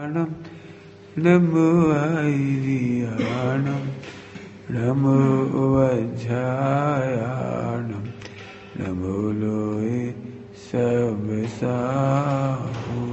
नमो ऐरियाणं नमो वज्रायाणं नमो लोहे सब साहू।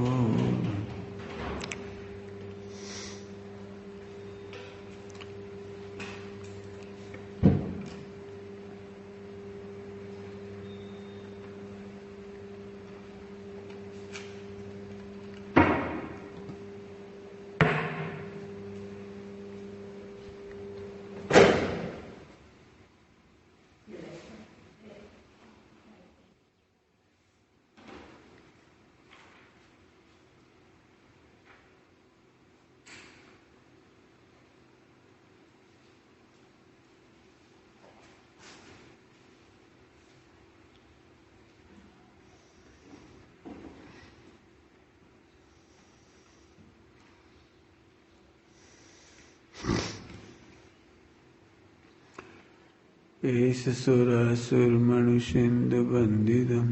एष सुरासुरमणुषेन्दु वन्दितं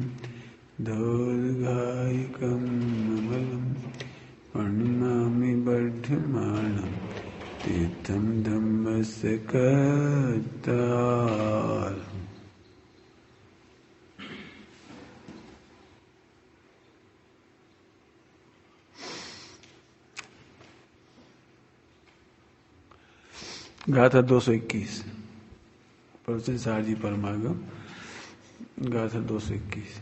दौर्गायिकं नमलं प्रणमामि वर्धमानं तीर्थं धम्मस्य कर्तारम्। गाथा 221 प्रवचन सारजी परमागम गाथा 221।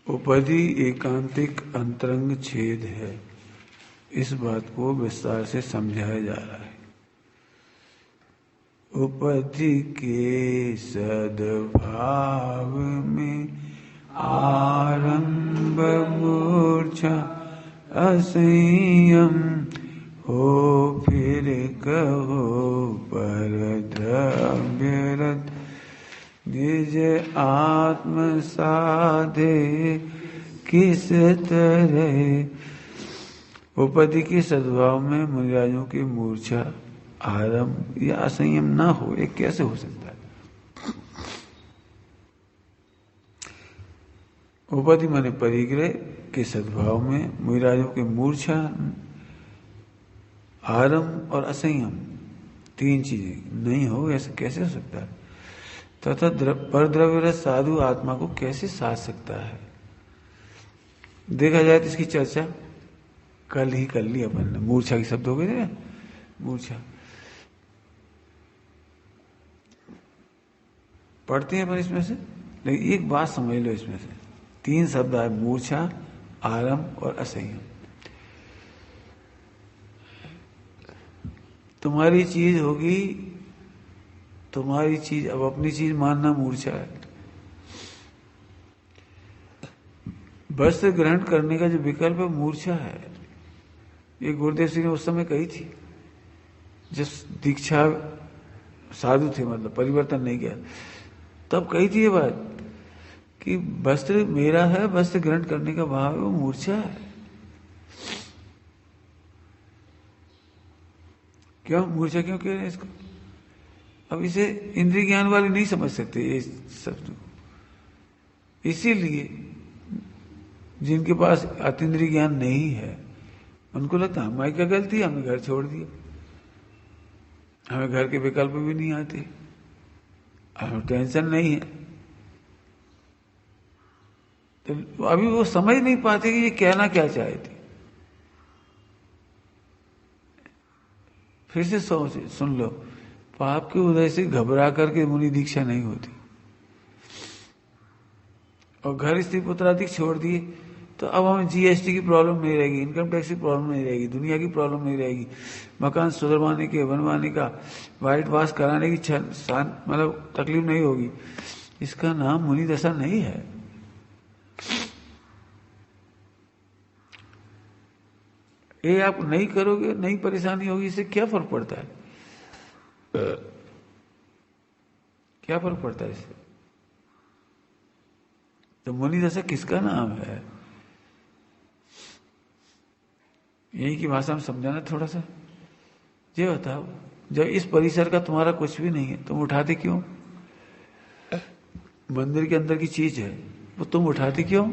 उपधि एकांतिक अंतरंग छेद है, इस बात को विस्तार से समझाया जा रहा है। उपधि के सद्भाव में आरंभ मूर्छा असंयम हो, फिर कहो पर द्रव्यरत निज आत्म साधे किस तरह। उपधि के सद्भाव में मुनिराजों की मूर्छा आरंभ या असंयम ना हो, ये कैसे हो सकता है? उपधि माने परिग्रह के सद्भाव में मुनिराजों की मूर्छा, आरंभ और असंयम, तीन चीजें नहीं हो, ऐसा कैसे हो सकता है? तथा परद्रव्य साधु आत्मा को कैसे साध सकता है? देखा जाए तो इसकी चर्चा कल ही कर ली अपन ने। मूर्छा के शब्द हो गए थे, मूर्छा पढ़ते हैं अपन इसमें से, लेकिन एक बात समझ लो, इसमें से तीन शब्द आए, मूर्छा, आरंभ और असंयम। तुम्हारी चीज होगी, तुम्हारी चीज, अब अपनी चीज मानना मूर्छा है। वस्त्र ग्रहण करने का जो विकल्प है मूर्छा है। ये गुरुदेव सिंह ने उस समय कही थी, जब दीक्षा साधु थे, मतलब परिवर्तन नहीं किया, तब कही थी ये बात कि वस्त्र मेरा है, वस्त्र ग्रहण करने का भाव है, वो मूर्छा है। क्यों मूर्छा क्यों कह रहे हैं इसको? अब इसे इंद्रिय ज्ञान वाले नहीं समझ सकते ये शब्द को, इसीलिए जिनके पास अतीन्द्रिय ज्ञान नहीं है उनको लगता है हमारी क्या गलती है, हमने घर छोड़ दिया, हमें घर के विकल्प भी नहीं आते, हमें टेंशन नहीं है। तो अभी वो समझ नहीं पाते कि ये कहना क्या चाहे थे। फिर से सुन लो, पाप के उदय से घबरा करके मुनि दीक्षा नहीं होती। और घर स्त्री पुत्राधिक छोड़ दिए तो अब हमें जीएसटी की प्रॉब्लम नहीं रहेगी, इनकम टैक्स की प्रॉब्लम नहीं रहेगी, दुनिया की प्रॉब्लम नहीं रहेगी, मकान सुधरवाने के, बनवाने का, वाइट वॉश कराने की मतलब तकलीफ नहीं होगी। इसका नाम मुनि दशा नहीं है। ये आप नहीं करोगे, नहीं परेशानी होगी, इससे क्या फर्क पड़ता है? क्या फर्क पड़ता है इससे? तो मुनि दशा किसका नाम है? यही की भाषा में समझाना थोड़ा सा। ये बताओ, जब इस परिसर का तुम्हारा कुछ भी नहीं है, तुम उठाते क्यों? मंदिर के अंदर की चीज है, वो तुम उठाते क्यों?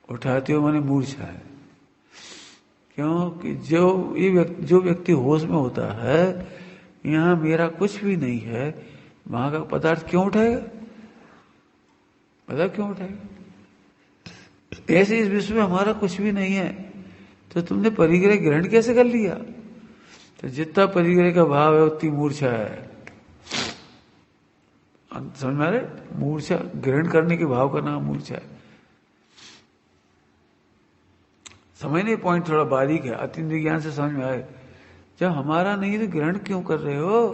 उठाते हो माने मूर्छा है। क्योंकि जो व्यक्ति होश में होता है, यहां मेरा कुछ भी नहीं है, वहां का पदार्थ क्यों उठाएगा? पता क्यों उठाएगा? ऐसे इस विश्व में हमारा कुछ भी नहीं है, तो तुमने परिग्रह ग्रहण कैसे कर लिया? तो जितना परिग्रह का भाव है उतनी मूर्छा है। समझ में आ रहे? मूर्छा, ग्रहण करने के भाव का नाम मूर्छा है। समझने पॉइंट थोड़ा बारीक है, अतीन्द्रिय ज्ञान से समझ में आए। जब हमारा नहीं है तो ग्रहण क्यों कर रहे हो?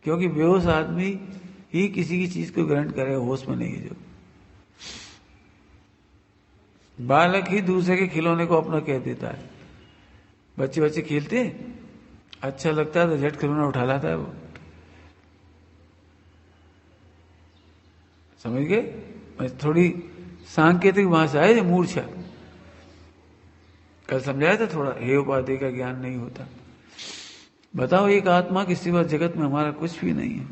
क्योंकि बेहोश आदमी ही किसी की चीज को ग्रहण करे, होश में नहीं है। जो बालक ही दूसरे के खिलौने को अपना कह देता है। बच्चे खेलते हैं, अच्छा लगता है तो झट खिलौना उठा लाता है वो। समझ गए? थोड़ी सांकेतिक भाषा है, मूर्छा। कल समझाया था थोड़ा, हे उपाधि का ज्ञान नहीं होता। बताओ, एक आत्मा के सिवा जगत में हमारा कुछ भी नहीं है,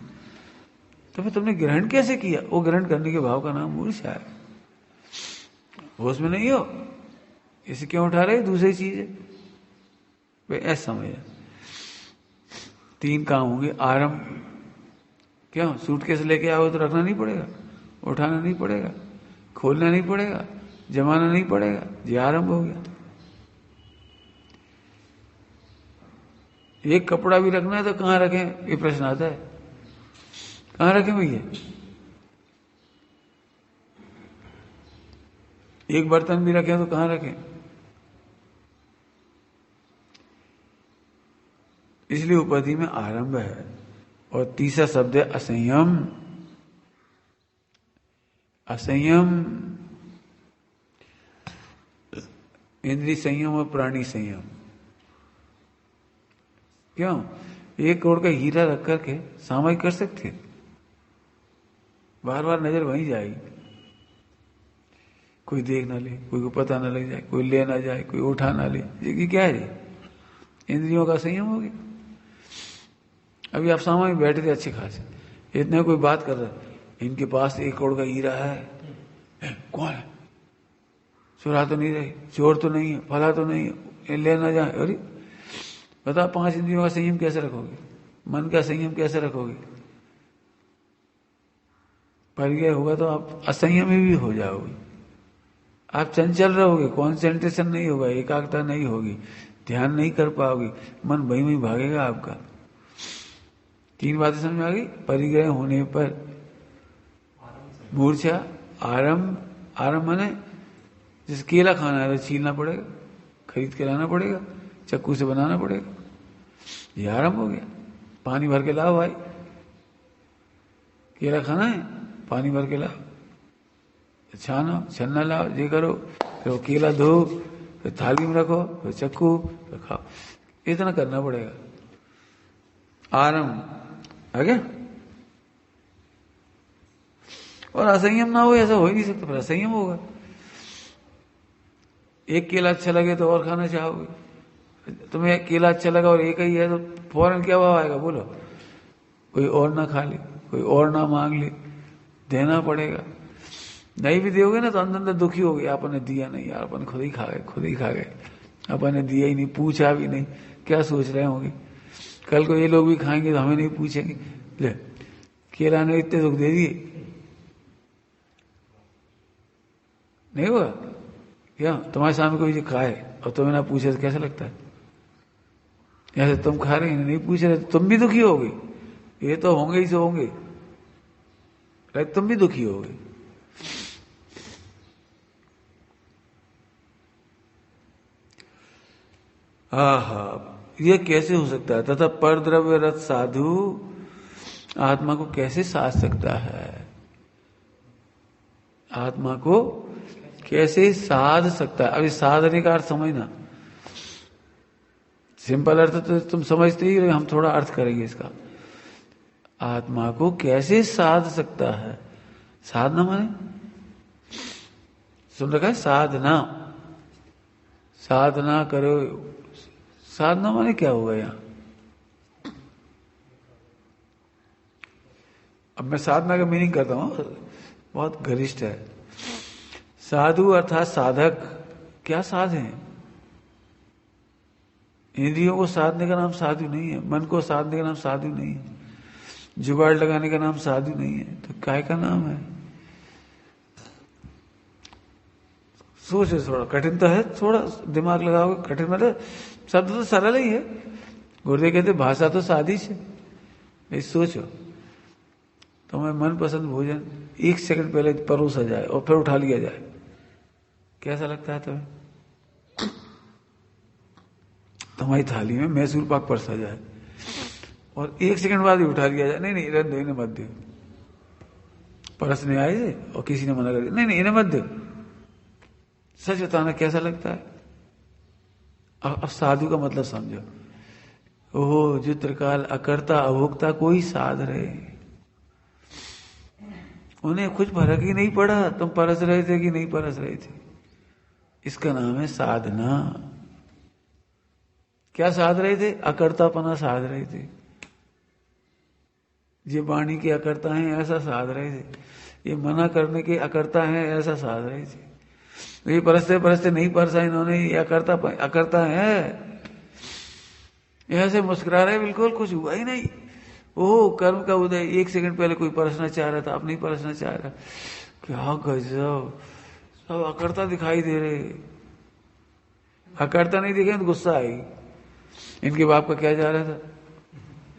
तो फिर तुमने ग्रहण कैसे किया? वो ग्रहण करने के भाव का नाम मूर्छा है। होश में नहीं हो, इसे क्यों उठा रहे? दूसरी चीज है भाई, ऐसा समझ। 3 काम होंगे। आरंभ, क्यों? सूटकेस लेके आओ तो रखना नहीं पड़ेगा, उठाना नहीं पड़ेगा, खोलना नहीं पड़ेगा, जमाना नहीं पड़ेगा, ये आरंभ हो गया। एक कपड़ा भी रखना है तो कहां रखें, ये प्रश्न आता है। कहां रखें भैया? एक बर्तन भी रखें तो कहां रखें? इसलिए उपाधि में आरंभ है। और तीसरा शब्द है असंयम। असंयम, इंद्रिय संयम और प्राणी संयम। क्यों? 1 करोड़ का हीरा रख करके सामायिक कर सकते, बार बार नजर वहीं जाएगी, कोई देख ना ले, कोई को पता ना लग जाए, कोई ले ना जाए, कोई उठा ना ले। ये क्या है? इंद्रियों का संयम हो गया। अभी आप सामने बैठे थे अच्छे खासे, इतने कोई बात कर रहा है, इनके पास 1 करोड़ का हीरा है, कौन है? चुरा तो नहीं रहे, चोर तो नहीं है, फला तो नहीं है, ले ना जाए। अरे बता, 5 इंद्रियों का संयम कैसे रखोगे? मन का संयम कैसे रखोगे? परिग्रह होगा तो आप असंयमी भी हो जाओगे, आप चंचल रहोगे, कॉन्सेंट्रेशन नहीं होगा, एकाग्रता नहीं होगी, ध्यान नहीं कर पाओगे, मन वहीं वहीं भागेगा आपका। 3 बातें समझ में आ गई? परिग्रह होने पर मूर्छा, आरंभ। आरंभ माने जैसे केला खाना है तो छीलना पड़ेगा, खरीद के लाना पड़ेगा, चक्कू से बनाना पड़ेगा, ये आरंभ हो गया। पानी भर के लाओ भाई, केला खाना है, पानी भर के लाओ, छानो, छन्ना लाओ, ये करो, फिर वो केला धो, फिर थाली में रखो, फिर चक्कू, फिर खाओ। इतना करना पड़ेगा। आरंभ आ गया। और असंयम ना हो, ऐसा हो ही नहीं सकता, फिर असंयम होगा। एक केला अच्छा लगे तो और खाना चाहोगे, तुम्हें एक केला अच्छा लगा और एक ही है तो फौरन क्या भाव आएगा? बोलो, कोई और ना खा ले, कोई और ना मांग ले, देना पड़ेगा। नहीं भी दोगे ना तो अंदर अंदर दुखी हो गया, अपन ने दिया नहीं यार, अपन खुद ही खा गए, अपन ने दिया ही नहीं, पूछा भी नहीं, क्या सोच रहे होंगे? कल को ये लोग भी खाएंगे तो हमें नहीं पूछेंगे, ले केला ने इतने दुख दे दिए, नहीं हुआ क्या? तुम्हारे सामने कोई खाए और तुम्हें ना पूछे तो कैसा लगता है? जैसे तुम खा रहे नहीं पूछ रहे तो तुम भी दुखी होगे, ये तो होंगे ही से होंगे, तुम भी दुखी होगे। आहा, ये कैसे हो सकता है? तथा परद्रव्य रथ साधु आत्मा को कैसे साध सकता है? आत्मा को कैसे साध सकता है? अभी साधने का अर्थ समझना, सिंपल अर्थ तो तुम समझते ही रहे, हम थोड़ा अर्थ करेंगे इसका। आत्मा को कैसे साध सकता है? साधना माने सुन रखा है, साधना, साधना करो। साधना माने क्या होगा यहां? अब मैं साधना का मीनिंग करता हूं, बहुत घनिष्ठ है। साधु अर्थात साधक। क्या साध है? इंद्रियों को साधने का नाम साधु नहीं है, मन को साधने का नाम साधु नहीं है, जुगाड़ लगाने का नाम साधु नहीं है, तो काय का नाम है? सोचो, थोड़ा कठिन तो है, थोड़ा दिमाग लगाओगे, कठिन मतलब शब्द तो सरल ही है। गुरुदेव कहते भाषा तो सादिश है। सोचो, तुम्हें मनपसंद भोजन 1 सेकंड पहले परोसा जाए और फिर उठा लिया जाए, कैसा लगता है तुम्हें? तुम्हारी थाली में मैसूर पाक परसा जाए और 1 सेकंड बाद ही उठा लिया जाए, नहीं नहीं रहने दो, इन्हें मत दो। परसने आए थे और किसी ने मना कर दिया, नहीं नहीं इन्हें मत दो। सच बताना कैसा लगता है? अब साधु का मतलब समझो। ओह जो त्रिकाल अकर्ता अभोक्ता कोई साध रहे, उन्हें कुछ फर्क ही नहीं पड़ा तुम परस रहे थे कि नहीं परस रहे थे। इसका नाम है साधना। क्या साध रहे थे? अकर्तापना साध रहे थे। ये वाणी के अकर्ता हैं ऐसा साध रहे थे, ये मना करने के अकर्ता हैं ऐसा साध रहे थे। तो ये परसते परसते नहीं परसा इन्होंने, ये अकर्ता है ऐसे मुस्कुरा रहे, बिल्कुल कुछ हुआ ही नहीं। ओह कर्म का उदय, 1 सेकंड पहले कोई परसना चाह रहा था, अब नहीं परसना चाह रहा। क्या गजब, सब अकर्ता दिखाई दे रहे। अकर्ता नहीं दिखे तो गुस्सा आएगी। इनके बाप का क्या जा रहा था,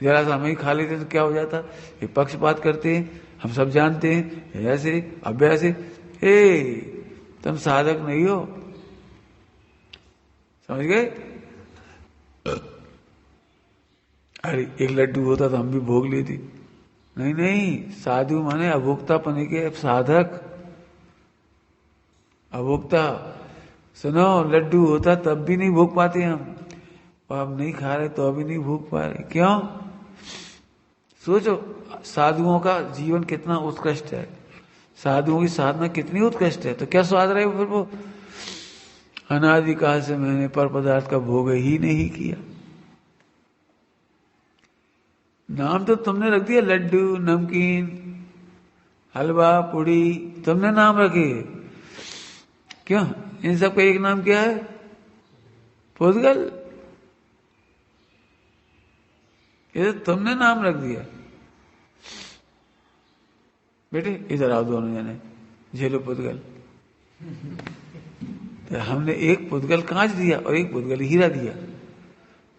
जरा सा हमें ही खा लेते तो क्या हो जाता। ये पक्षपात करते हैं, हम सब जानते हैं, ऐसे अभ्यासे। तुम साधक नहीं हो, समझ गए? अरे एक लड्डू होता तो हम भी भोग लेते। नहीं नहीं, साधु माने अभोक्तापने के साधक। अभोक्ता, सुनो लड्डू होता तब भी नहीं भोग पाते हम, और अब नहीं खा रहे तो अभी नहीं भोग पा रहे। क्यों? सोचो साधुओं का जीवन कितना उत्कृष्ट है, साधुओं की साधना कितनी उत्कृष्ट है। तो क्या स्वाद रहे फिर वो? अनादिकाल से मैंने पर पदार्थ का भोग ही नहीं किया। नाम तो तुमने रख दिया, लड्डू नमकीन हलवा पूड़ी, तुमने नाम रखे। क्यों? इन सब का एक नाम क्या है? पुद्गल। ये तो तुमने नाम रख दिया। बेटे इधर आओ दोनों जने, झेलो पुद्गल। तो हमने एक पुद्गल कांच दिया और एक पुद्गल हीरा दिया।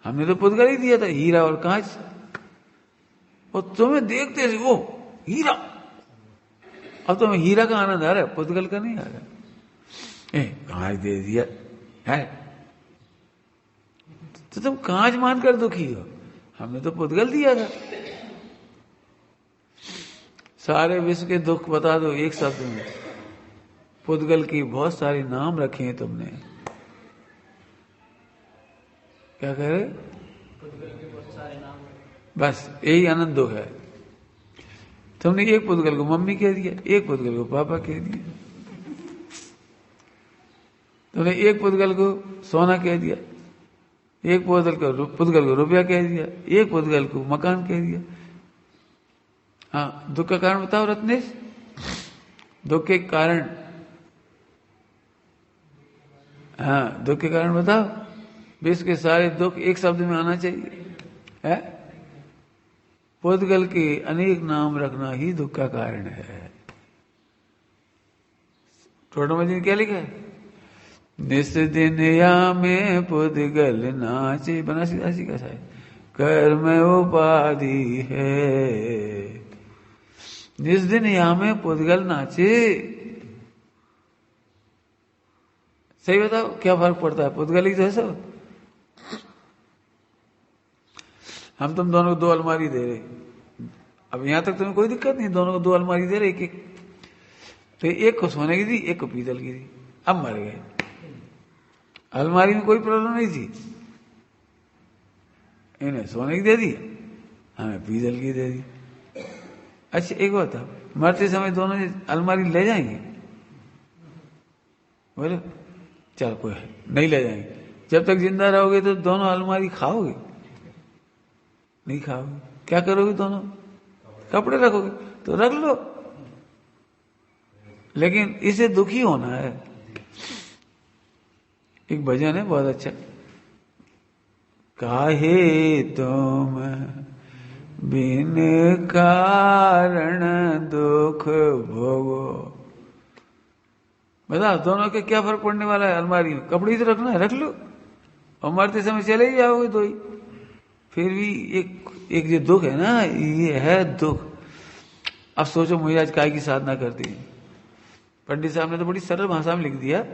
हमने तो पुद्गल ही दिया था, हीरा और कांच। और तुम्हें देखते थे वो हीरा, अब तुम्हें हीरा का आनंद आ रहा है, पुद्गल का नहीं आ रहा। कांच दे दिया है तो तुम कांच मानकर दुखी हो, हमने तो पुद्गल दिया था। सारे विश्व के दुख बता दो एक शब्द में। पुद्गल की बहुत सारे नाम रखे हैं तुमने। क्या कह रहे? बस यही आनंद दुख है। तुमने एक पुद्गल को मम्मी कह दिया, एक पुद्गल को पापा कह दिया, तुमने एक पुद्गल को सोना कह दिया, एक पुद्गल को रुपया कह दिया, एक पुद्गल को मकान कह दिया। हाँ दुख का कारण बताओ रत्नेश। दुख के कारण, हाँ दुख के कारण बताओ। विश्व के सारे दुख एक शब्द में आना चाहिए है। पुद्गल के अनेक नाम रखना ही दुख का कारण है। टोटोमजी ने क्या लिखा है? निस दिन या में पुद्गल नाचे, बनासी दासी का है, कर्म उपाधि है। निस दिन या में पुद्गल नाचे। सही बताओ क्या फर्क पड़ता है? पुद्गल ही तो है सब। हम तुम दोनों को 2 अलमारी दे रहे, अब यहां तक तुम्हें कोई दिक्कत नहीं, दोनों को 2 अलमारी दे रहे एक एक। तो एक को सोने की दी, एक को पीतल की दी, अब मर गए। अलमारी में कोई प्रॉब्लम नहीं थी, इन्हें सोने की दे दी, हमें पीतल की दे दी। अच्छा एक बात है, मरते समय दोनों अलमारी ले जाएंगे? बोले चल कोई नहीं ले जाएंगे। जब तक जिंदा रहोगे तो दोनों अलमारी खाओगे? नहीं खाओगे। क्या करोगे? दोनों कपड़े रखोगे? तो रख लो। लेकिन इसे दुखी होना है। एक भजन है बहुत अच्छा, काहे तुम बिन कारण दुख भोगो। बताओ दोनों के क्या फर्क पड़ने वाला है? अलमारी में कपड़े तो रखना है, रख लो, और मरते समय चले ही जाओगे तो ही। फिर भी एक जो दुख है ना, ये है दुख। अब सोचो मुझे काय की साधना करती है। पंडित साहब ने तो बड़ी सरल भाषा में लिख दिया,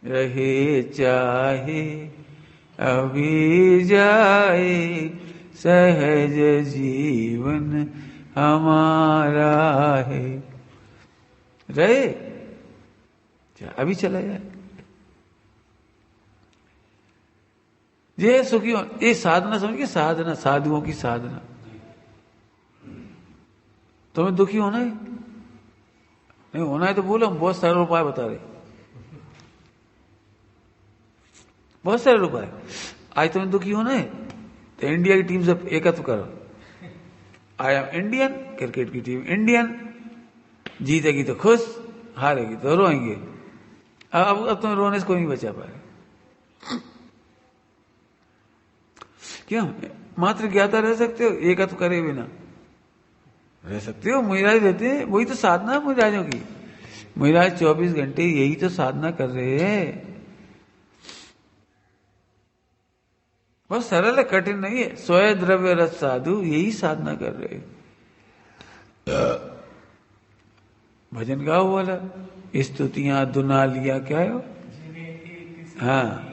रहे चाहे अभी जाए सहज जीवन हमारा है। रहे अभी चला जाए, ये सुखी हो। ये साधना समझ के, साधना साधुओं की साधना। तुम्हें दुखी होना है? नहीं होना है तो बोलो, हम बहुत सारे उपाय बता रहे, बहुत सारे उपाय। आज तुम्हें दुखी होना है तो इंडिया की टीम से एकत्र करो। आई एम इंडियन, क्रिकेट की टीम इंडियन, जीतेगी तो खुश, हारेगी तो रोएंगे। अब तुम्हें रोने से कोई नहीं बचा पाए। क्यों? मात्र ज्ञाता रह सकते हो, एकत्व करे बिना रह सकते हो। मुहिराज रहते हैं, वही तो साधना है मुहिराजों की। मुहिराज 24 घंटे यही तो साधना कर रहे हैं। बहुत सरल है, कठिन नहीं है। स्वयं द्रव्य रस साधु यही साधना कर रहे हैं। भजन गाओ वाला, स्तुतियां दुनालिया क्या है? हाँ,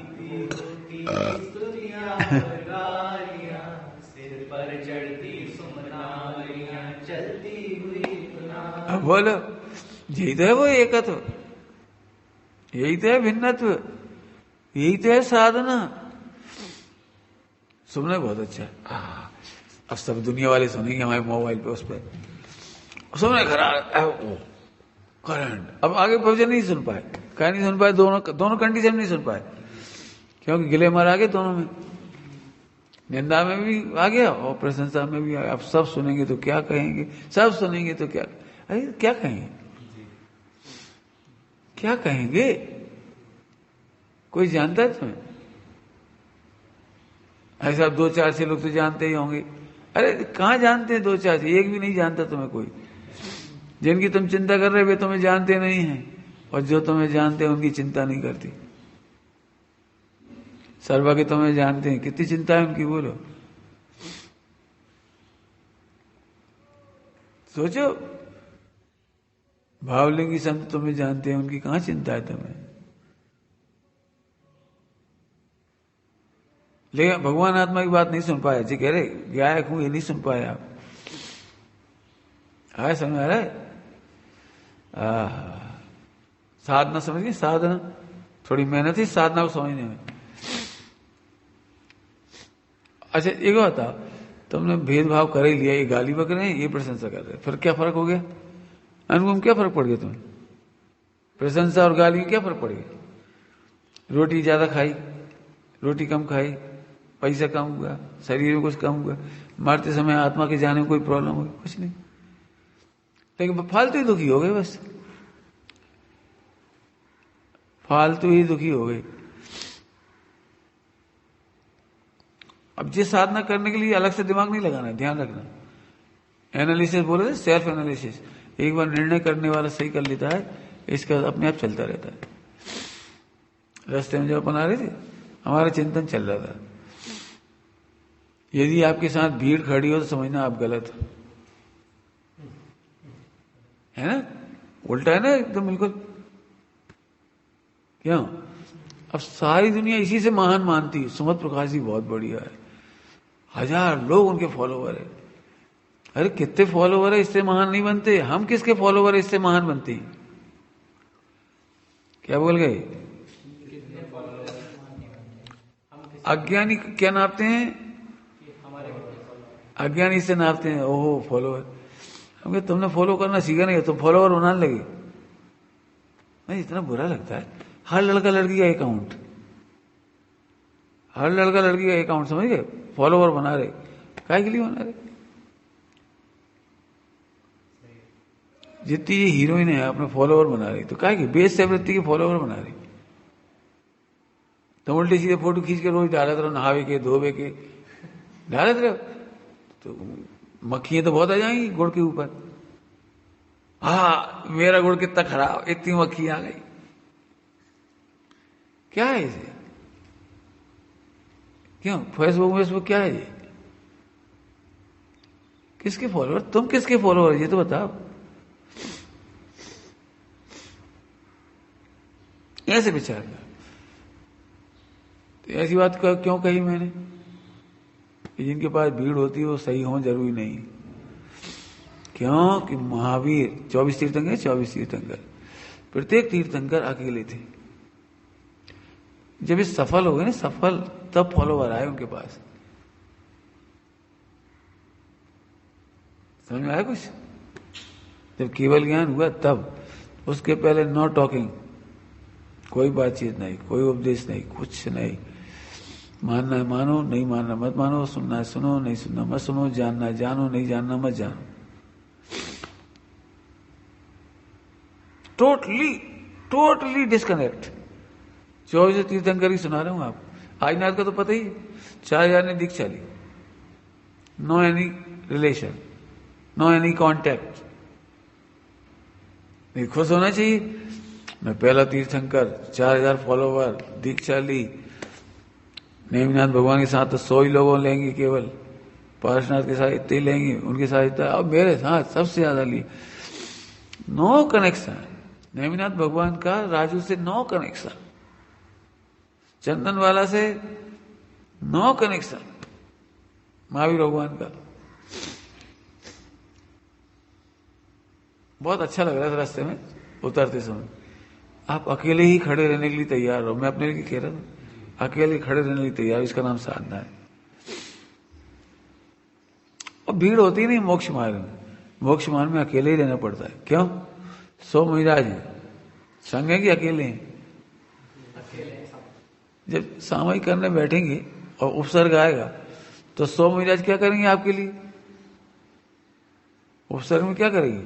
अब बोलो, यही तो है वो एकत्व, यही तो है भिन्नत्व, यही तो है साधना। सुनने बहुत अच्छा है। अब सब दुनिया वाले सुनेंगे हमारे मोबाइल पे, उस पर सुनने करंट। अब आगे भजन नहीं सुन पाए, क्या नहीं सुन पाए? दोनों कंडीशन नहीं सुन पाए, क्योंकि गिलेमर आ गए दोनों में। निंदा में भी आ गया और प्रशंसा में भी आ गया। अब सब सुनेंगे तो क्या कहेंगे, सब सुनेंगे तो क्या, अरे क्या कहेंगे, क्या कहेंगे? कोई जानता है तुम्हें? ऐसा 2-4 से लोग तो जानते ही होंगे। अरे कहाँ जानते हैं 2-4 से? एक भी नहीं जानता तुम्हें कोई। जिनकी तुम चिंता कर रहे वे तुम्हें जानते नहीं हैं, और जो तुम्हें जानते हैं उनकी चिंता नहीं करती। सर्वा के तुम्हें जानते हैं, कितनी चिंता है उनकी, बोलो। सोचो, भावलिंगी संत तुम्हें जानते हैं, उनकी कहां चिंता है तुम्हें? लेकिन भगवान आत्मा की बात नहीं सुन पाया जी, कह रहे गायक हूं, ये नहीं सुन पाए आप। आया समझ आ रहा है? साधना समझ गए? साधना थोड़ी मेहनत ही साधना को समझने में। अच्छा एक बात बताओ, तुमने भेदभाव कर ही लिया, ये गाली बक रहे हैं, ये प्रशंसा कर रहे हैं, फिर क्या फर्क हो गया? अनुपम क्या फर्क पड़ गया तुम्हें? प्रशंसा और गाली में क्या फर्क पड़ गया? रोटी ज्यादा खाई, रोटी कम खाई, पैसा कम हुआ, शरीर में कुछ कम हुआ, मरते समय आत्मा के जाने में कोई प्रॉब्लम हुई? कुछ नहीं, लेकिन फालतू ही दुखी हो गए, बस फालतू ही दुखी हो गए। अब ये साधना करने के लिए अलग से दिमाग नहीं लगाना है, ध्यान रखना। एनालिसिस बोले थे, सेल्फ एनालिसिस। एक बार निर्णय करने वाला सही कर लेता है, इसका अपने आप चलता रहता है। रास्ते में जब अपन आ रहे थे, हमारा चिंतन चल रहा था, यदि आपके साथ भीड़ खड़ी हो तो समझना आप गलत हो, है ना? उल्टा है ना एकदम बिल्कुल। क्यों? अब सारी दुनिया इसी से महान मानती है। सुमत प्रकाश जी बहुत बढ़िया है, 1000 लोग उनके फॉलोवर है। अरे कितने फॉलोवर है, इससे महान नहीं बनते। हम किसके फॉलोवर है, इससे महान बनते हैं? क्या बोल गए? अज्ञानी क्या नापते हैं? अज्ञानी इससे नापते हैं, ओहो फॉलोवर। हम कहे तुमने फॉलो करना सीखा नहीं, तुम फॉलोवर बनाने लगे। नहीं, इतना बुरा लगता है। हर लड़का लड़की का अकाउंट, हर लड़का लड़की का अकाउंट, समझ गए? फॉलोवर बना रहे, काय के लिए बना रहे? जितनी ये हीरोइन है अपने फॉलोअर बना रही, तो क्या कि बेस से वृत्ति के फॉलोअर बना रही, तो उल्टे सीधे फोटो खींच के रोज डालते रहो, नहावे के धोवे के डालते रहो, तो मक्खियां तो बहुत आ जाएंगी गुड़ के ऊपर। हाँ मेरा गुड़ कितना खराब, इतनी मक्खियां आ गई। क्या है इसे? क्यों फेसबुक क्या है ये? किसके फॉलोअर? तुम किसके फॉलोअर ये तो बताओ। ऐसे विचार कर, तो ऐसी बात क्यों कही मैंने कि जिनके पास भीड़ होती है वो सही हो जरूरी नहीं। क्यों कि महावीर 24 तीर्थंकर, 24 तीर्थंकर, प्रत्येक तीर्थंकर अकेले थे। जब ये सफल हो गए ना, सफल, तब फॉलोवर आए उनके पास। समझ में आया कुछ? जब केवल ज्ञान हुआ तब, उसके पहले नो टॉकिंग, कोई बातचीत नहीं, कोई उपदेश नहीं, कुछ नहीं। मानना है मानो, नहीं मानना मत मानो, सुनना है सुनो, नहीं सुनना मत सुनो, जानना है जानो, नहीं जानना मत जानो। Totally disconnect. 24 तीर्थंकर ही सुना रहा हूं आप। आदिनाथ का तो पता ही, 4000 ने दीक्षा ली, no any relation, no any contact. नहीं खुश होना चाहिए, मैं पहला तीर्थंकर, 4000 फॉलोवर, दीक्षा ली। नेमिनाथ भगवान के साथ तो 100 ही लोगों लेंगे, केवल पार्शनाथ के साथ इतने लेंगे, उनके साथ इतना, अब मेरे साथ सबसे ज्यादा लिए। No connection. नेमिनाथ भगवान का राजू से नो कनेक्शन, चंदन वाला से नो कनेक्शन, महावीर भगवान का। बहुत अच्छा लग रहा था रास्ते में उतरते समय। आप अकेले ही खड़े रहने के लिए तैयार हो, मैं अपने लिए कह रहा हूं, अकेले खड़े रहने के लिए तैयार, इसका नाम साधना है। और भीड़ होती नहीं मोक्ष मार्ग में, मोक्ष मार्ग में अकेले ही रहना पड़ता है। क्यों? 100 महिराज हैं, संग है कि अकेले हैं? जब सामयिक करने बैठेंगे और उपसर्ग आएगा तो 100 महिराज क्या करेंगे आपके लिए? उपसर्ग में क्या करेंगे?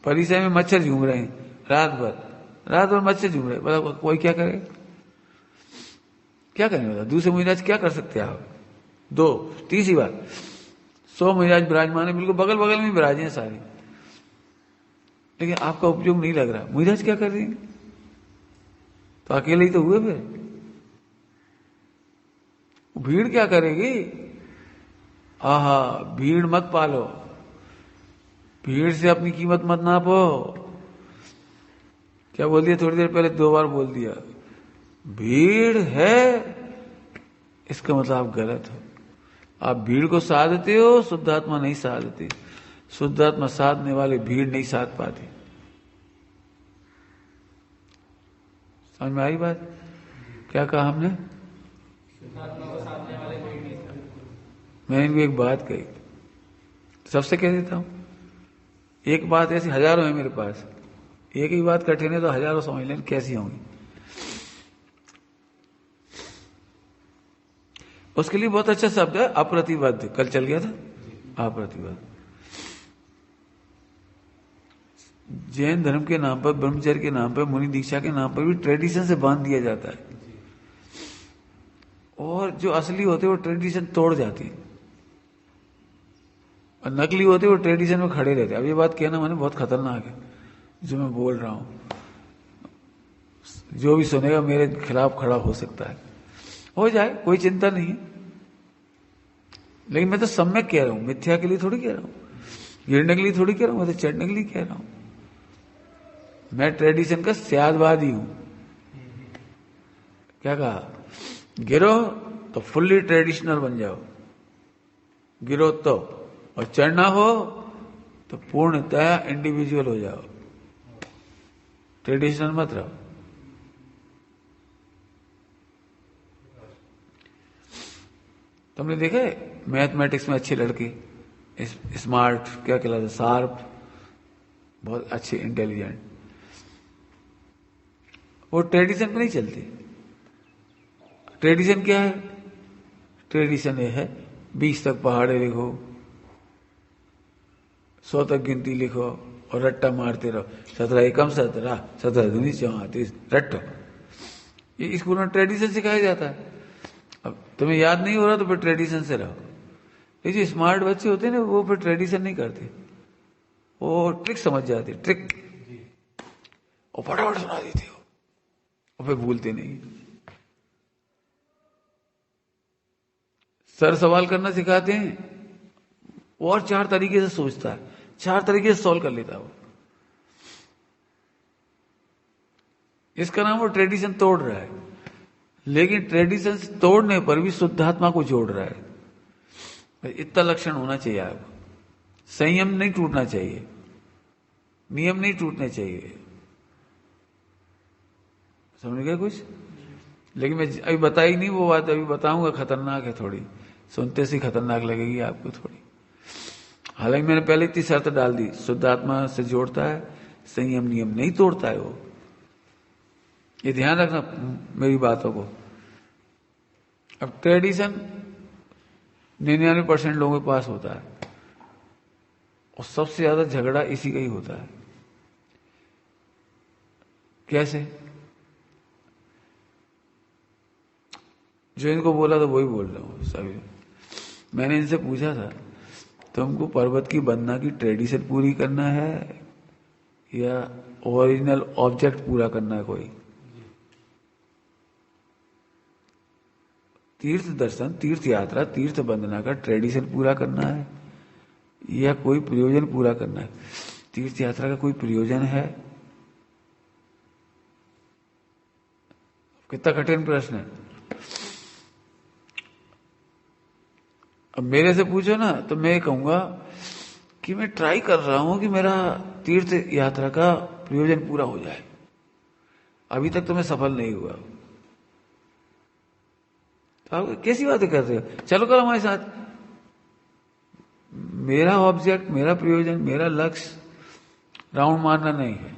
परिचय में मच्छर झूम रहे हैं रात भर मच्छर झूम रहे, मतलब कोई क्या करे? क्या करेंगे बता? दूसरे महिराज क्या कर सकते हैं आप? 2 तीसरी बात, 100 महिराज विराजमान है, बिल्कुल बगल बगल में विराजे हैं सारे, लेकिन आपका उपयोग नहीं लग रहा, महिराज क्या कर रही है? तो अकेले ही तो हुए फिर। भीड़ क्या करेगी? आहा, भीड़ मत पालो, भीड़ से अपनी कीमत मत नापो। क्या बोल दिया थोड़ी देर पहले? 2 बार बोल दिया, भीड़ है, इसका मतलब आप गलत हो। आप भीड़ को साधते हो, शुद्धात्मा नहीं साधते। शुद्धात्मा साधने वाले भीड़ नहीं साध पाते। समझ में आई बात? क्या कहा हमने? मैंने इनको एक बात कही, सबसे कह देता हूं, एक बात ऐसी हजारों है मेरे पास, एक ही बात कठिन है तो हजारों समझ लें कैसी होंगी। उसके लिए बहुत अच्छा शब्द है अप्रतिबद्ध, कल चल गया था अप्रतिबद्ध। जैन धर्म के नाम पर, ब्रह्मचर्य के नाम पर, मुनि दीक्षा के नाम पर भी ट्रेडिशन से बांध दिया जाता है, और जो असली होते वो ट्रेडिशन तोड़ जाती है, और नकली होते वो ट्रेडिशन में खड़े रहते। अब ये बात कहना मैंने बहुत खतरनाक है जो मैं बोल रहा हूं, जो भी सुनेगा मेरे खिलाफ खड़ा हो सकता है, हो जाए, कोई चिंता नहीं है। लेकिन मैं तो सम्यक कह रहा हूं, मिथ्या के लिए थोड़ी कह रहा हूं, गिरने के लिए थोड़ी कह रहा हूं, मैं तो चढ़ने के लिए कह रहा हूं। मैं ट्रेडिशन का स्यादवादी हूं। क्या कहा? गिरो तो फुल्ली ट्रेडिशनल बन जाओ, गिरो तो, और चढ़ना हो तो पूर्णतः इंडिविजुअल हो जाओ, ट्रेडिशनल मत रहो। तुमने देखा है मैथमेटिक्स में अच्छे लड़के, स्मार्ट, क्या कहलाते, शार्प, बहुत अच्छे, इंटेलिजेंट, वो ट्रेडिशन पे नहीं चलते। ट्रेडिशन क्या है? ट्रेडिशन ये है 20 तक पहाड़े लिखो, 100 तक गिनती लिखो और रट्टा मारते रहो, 17 एकम 17, 17 दूनी 34, रट्टो। ये स्कूल में ट्रेडिशन सिखाया जाता है। अब तुम्हें याद नहीं हो रहा तो फिर ट्रेडिशन से रहो। ये जो स्मार्ट बच्चे होते हैं ना, वो फिर ट्रेडिशन नहीं करते, वो ट्रिक समझ जाते, ट्रिक, और फटाफट सुना देते हो और फिर भूलते नहीं। सर सवाल करना सिखाते हैं और 4 तरीके से सोचता है, 4 तरीके से सॉल्व कर लेता है वो। इसका नाम वो ट्रेडिशन तोड़ रहा है। लेकिन ट्रेडिशन तोड़ने पर भी शुद्धात्मा को जोड़ रहा है। इतना लक्षण होना चाहिए आपको। संयम नहीं टूटना चाहिए, नियम नहीं टूटने चाहिए। समझ गए कुछ? लेकिन मैं अभी बताई नहीं वो बात, अभी बताऊंगा, खतरनाक है थोड़ी, सुनते से खतरनाक लगेगी आपको थोड़ी। हालांकि मैंने पहले इतनी शर्त डाल दी, शुद्धात्मा से जोड़ता है, संयम नियम नहीं तोड़ता है वो। ये ध्यान रखना मेरी बातों को। अब ट्रेडिशन 99% लोगों के पास होता है और सबसे ज्यादा झगड़ा इसी का ही होता है। कैसे? जो इनको बोला था वही बोल रहा हूं सभी। मैंने इनसे पूछा था, तुमको पर्वत की वंदना की ट्रेडिशन पूरी करना है या ओरिजिनल ऑब्जेक्ट पूरा करना है? कोई तीर्थ दर्शन, तीर्थ यात्रा, तीर्थ वंदना का ट्रेडिशन पूरा करना है या कोई प्रयोजन पूरा करना है? तीर्थ यात्रा का कोई प्रयोजन है? कितना कठिन प्रश्न है। अब मेरे से पूछो ना तो मैं कहूंगा कि मैं ट्राई कर रहा हूं कि मेरा तीर्थ यात्रा का प्रयोजन पूरा हो जाए। अभी तक तो मैं सफल नहीं हुआ। तो आप कैसी बातें कर रहे हो? चलो करो हमारे साथ। मेरा ऑब्जेक्ट, मेरा प्रयोजन, मेरा लक्ष्य राउंड मारना नहीं है।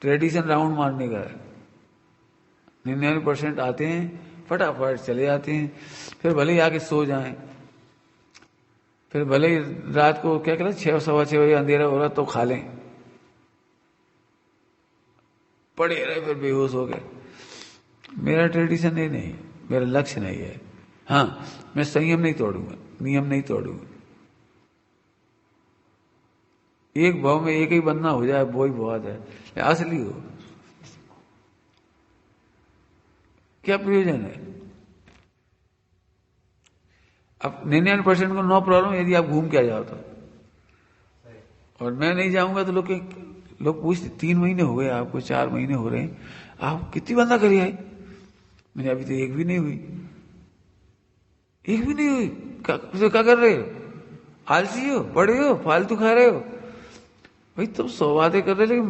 ट्रेडिशन राउंड मारने का है। 99% आते हैं, फटाफट चले जाते हैं, फिर भले ही आके सो जाएं, फिर भले ही रात को क्या करें 6 सवा 6 बजे अंधेरा हो रहा तो खा लें, पड़े रहे फिर बेहोश हो गए। मेरा ट्रेडिशन ये नहीं, मेरा लक्ष्य नहीं है। हाँ, मैं संयम नहीं तोड़ूंगा, नियम नहीं तोड़ूंगा। एक भाव में एक ही बनना हो जाए वो ही बहुत है, असली हो। क्या प्रयोजन है? अब 99% को नो प्रॉब्लम यदि आप घूम के आ जाओ तो, और मैं नहीं जाऊंगा तो लोग पूछते 3 महीने हो गए आपको, 4 महीने हो रहे हैं, आप कितनी बंदा करी आए? मैंने अभी तो एक भी नहीं हुई। एक भी नहीं हुई? क्या कर रहे हो? आलसी हो, पड़े हो, फालतू खा रहे हो? भाई तुम 100 बातें कर रहे, लेकिन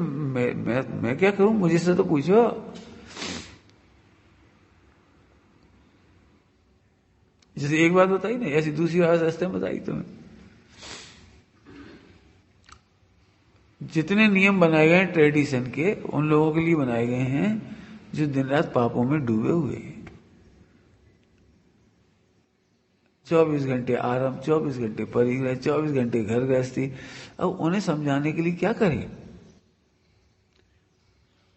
मैं क्या करूं? मुझे से तो पूछो। जैसे एक बात बताई ना, ऐसी दूसरी बात रास्ते में बताई तुम्हें। जितने नियम बनाए गए हैं ट्रेडिशन के, उन लोगों के लिए बनाए गए हैं जो दिन रात पापों में डूबे हुए हैं। 24 घंटे आराम, 24 घंटे परिग्रह, 24 घंटे घर गृहस्थी। अब उन्हें समझाने के लिए क्या करें?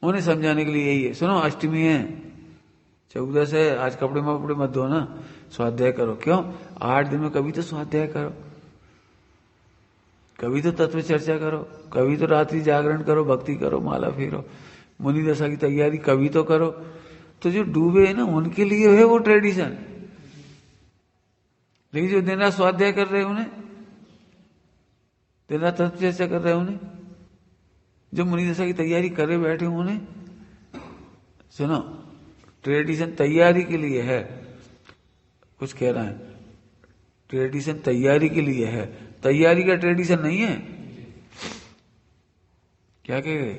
उन्हें समझाने के लिए यही है, सुनो अष्टमी है, 14 से आज कपड़े मत धो ना, स्वाध्याय करो। क्यों? 8 दिन में कभी तो स्वाध्याय करो, कभी तो तत्व चर्चा करो, कभी तो रात्रि जागरण करो, भक्ति करो, माला फेरो, मुनि दशा की तैयारी कभी तो करो। तो जो डूबे है ना उनके लिए है वो ट्रेडिशन। लेकिन जो दिन रात स्वाध्याय कर रहे हैं उन्हें, दिन रात तत्व चर्चा कर रहे हैं उन्हें, जो मुनि दशा की तैयारी करे बैठे उन्हें, सुनो ट्रेडिशन तैयारी के लिए है। कुछ कह रहा है, ट्रेडिशन तैयारी के लिए है, तैयारी का ट्रेडिशन नहीं है। क्या कह गए?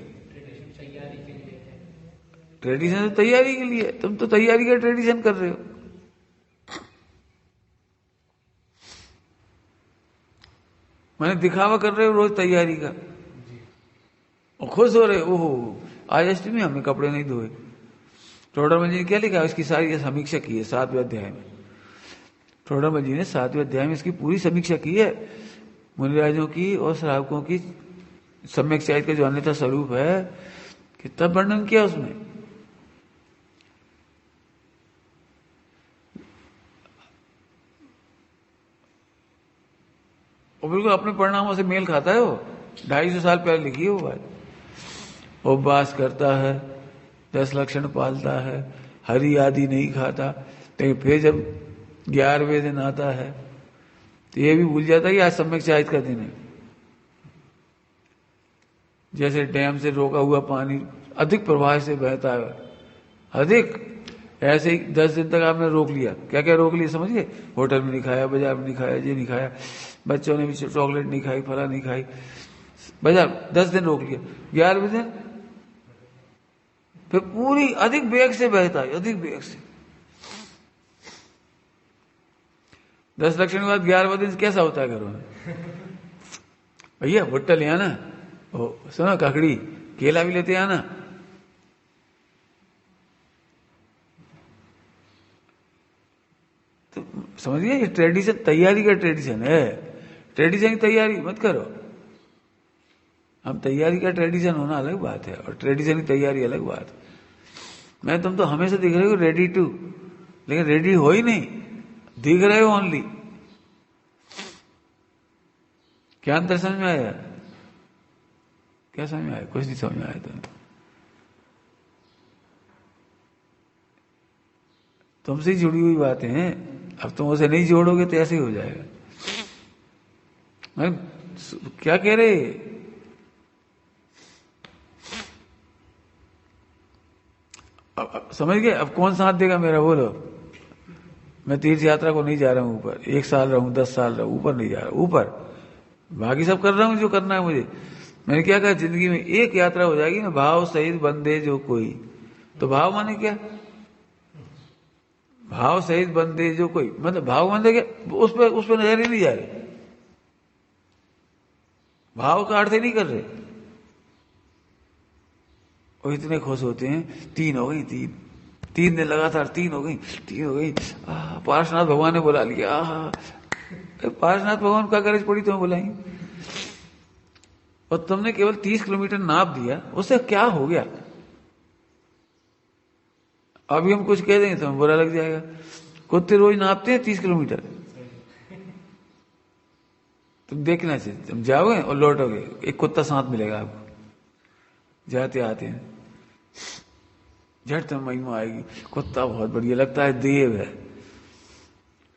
ट्रेडिशन तो तैयारी के लिए, तुम तो तैयारी का ट्रेडिशन कर रहे हो। मैंने दिखावा कर रहे हो रोज तैयारी का और खुश हो रहे हो, ओहो आज अष्टमी हमने कपड़े नहीं धोए। टोडरमल जी ने क्या लिखा? इसकी सारी समीक्षा की है 7वें अध्याय में। टोडरमल जी ने 7वें अध्याय में इसकी पूरी समीक्षा की है। मुनिराजों की और श्रावकों की सम्यक चैत का जो अन्यथा स्वरूप है, कितना वर्णन किया उसमें। और बिल्कुल अपने परिणामों से मेल खाता है वो। 250 साल पहले लिखी है वो बात। उपवास करता है, 10 लक्षण पालता है, हरी आदि नहीं खाता, लेकिन फिर जब 11वें दिन आता है तो ये भी भूल जाता है कि आज सम्यक चैत का दिन है। जैसे डैम से रोका हुआ पानी अधिक प्रवाह से बहता है, अधिक, ऐसे ही 10 दिन तक आपने रोक लिया। क्या क्या रोक लिया समझिए? होटल में नहीं खाया, बाजार में नहीं खाया, ये नहीं खाया, बच्चों ने भी चॉकलेट नहीं खाई, फला नहीं खाई, बाजार 10 दिन रोक लिया। 11वें दिन फिर पूरी अधिक वेग से बहता है, अधिक वेग से। 10 लक्षण के बाद 11वें दिन कैसा होता है घरों में? भैया भुट्टा ले आना, सुनो काकड़ी, केला भी लेते आना। तो समझिए ये ट्रेडिशन, तैयारी का ट्रेडिशन है। ट्रेडिशन की तैयारी मत करो। हम तैयारी का ट्रेडिशन होना अलग बात है और ट्रेडिशन की तैयारी अलग बात है। मैं तुम तो हमेशा दिख रहे हो रेडी टू, लेकिन रेडी हो ही नहीं, दिख रहे हो ओनली। क्या अंतर समझ में आया? क्या समझ में आया? कुछ नहीं समझ में आया तुम्हें। तुमसे जुड़ी हुई बातें हैं, अब तुम उसे नहीं जोड़ोगे तो ऐसे ही हो जाएगा। मैं क्या कह रहे? अब समझ गए? अब कौन साथ देगा मेरा? बोलो। मैं तीर्थ यात्रा को नहीं जा रहा हूं ऊपर, 1 साल रहूं, 10 साल रहूं, ऊपर नहीं जा रहा, ऊपर बाकी सब कर रहा हूं जो करना है मुझे। मैंने क्या कहा, जिंदगी में एक यात्रा हो जाएगी ना, भाव सहित बंदे जो कोई। तो भाव माने क्या? भाव सहित बंदे जो कोई, मतलब भाव बंदे क्या? उस पर नजर ही नहीं जा रही, भाव का अर्थ ही नहीं कर रहे। और इतने खुश होते हैं, 3 हो गई, 3 दिन लगातार 3 हो गई, 3 हो गई। पार्श्वनाथ भगवान ने बुला लिया। पार्श्वनाथ भगवान का गरज पड़ी तुम्हें बुलाएंगे? और तुमने केवल 30 किलोमीटर नाप दिया, उससे क्या हो गया? अभी हम कुछ कह देंगे तो बुरा लग जाएगा। कुत्ते रोज नापते हैं 30 किलोमीटर। तुम देखना चाहिए, तुम जाओगे और लौटोगे, एक कुत्ता साथ मिलेगा आपको जाते आते हैं। झट तुम महिमा आएगी, कुत्ता बहुत बढ़िया लगता है, देव है,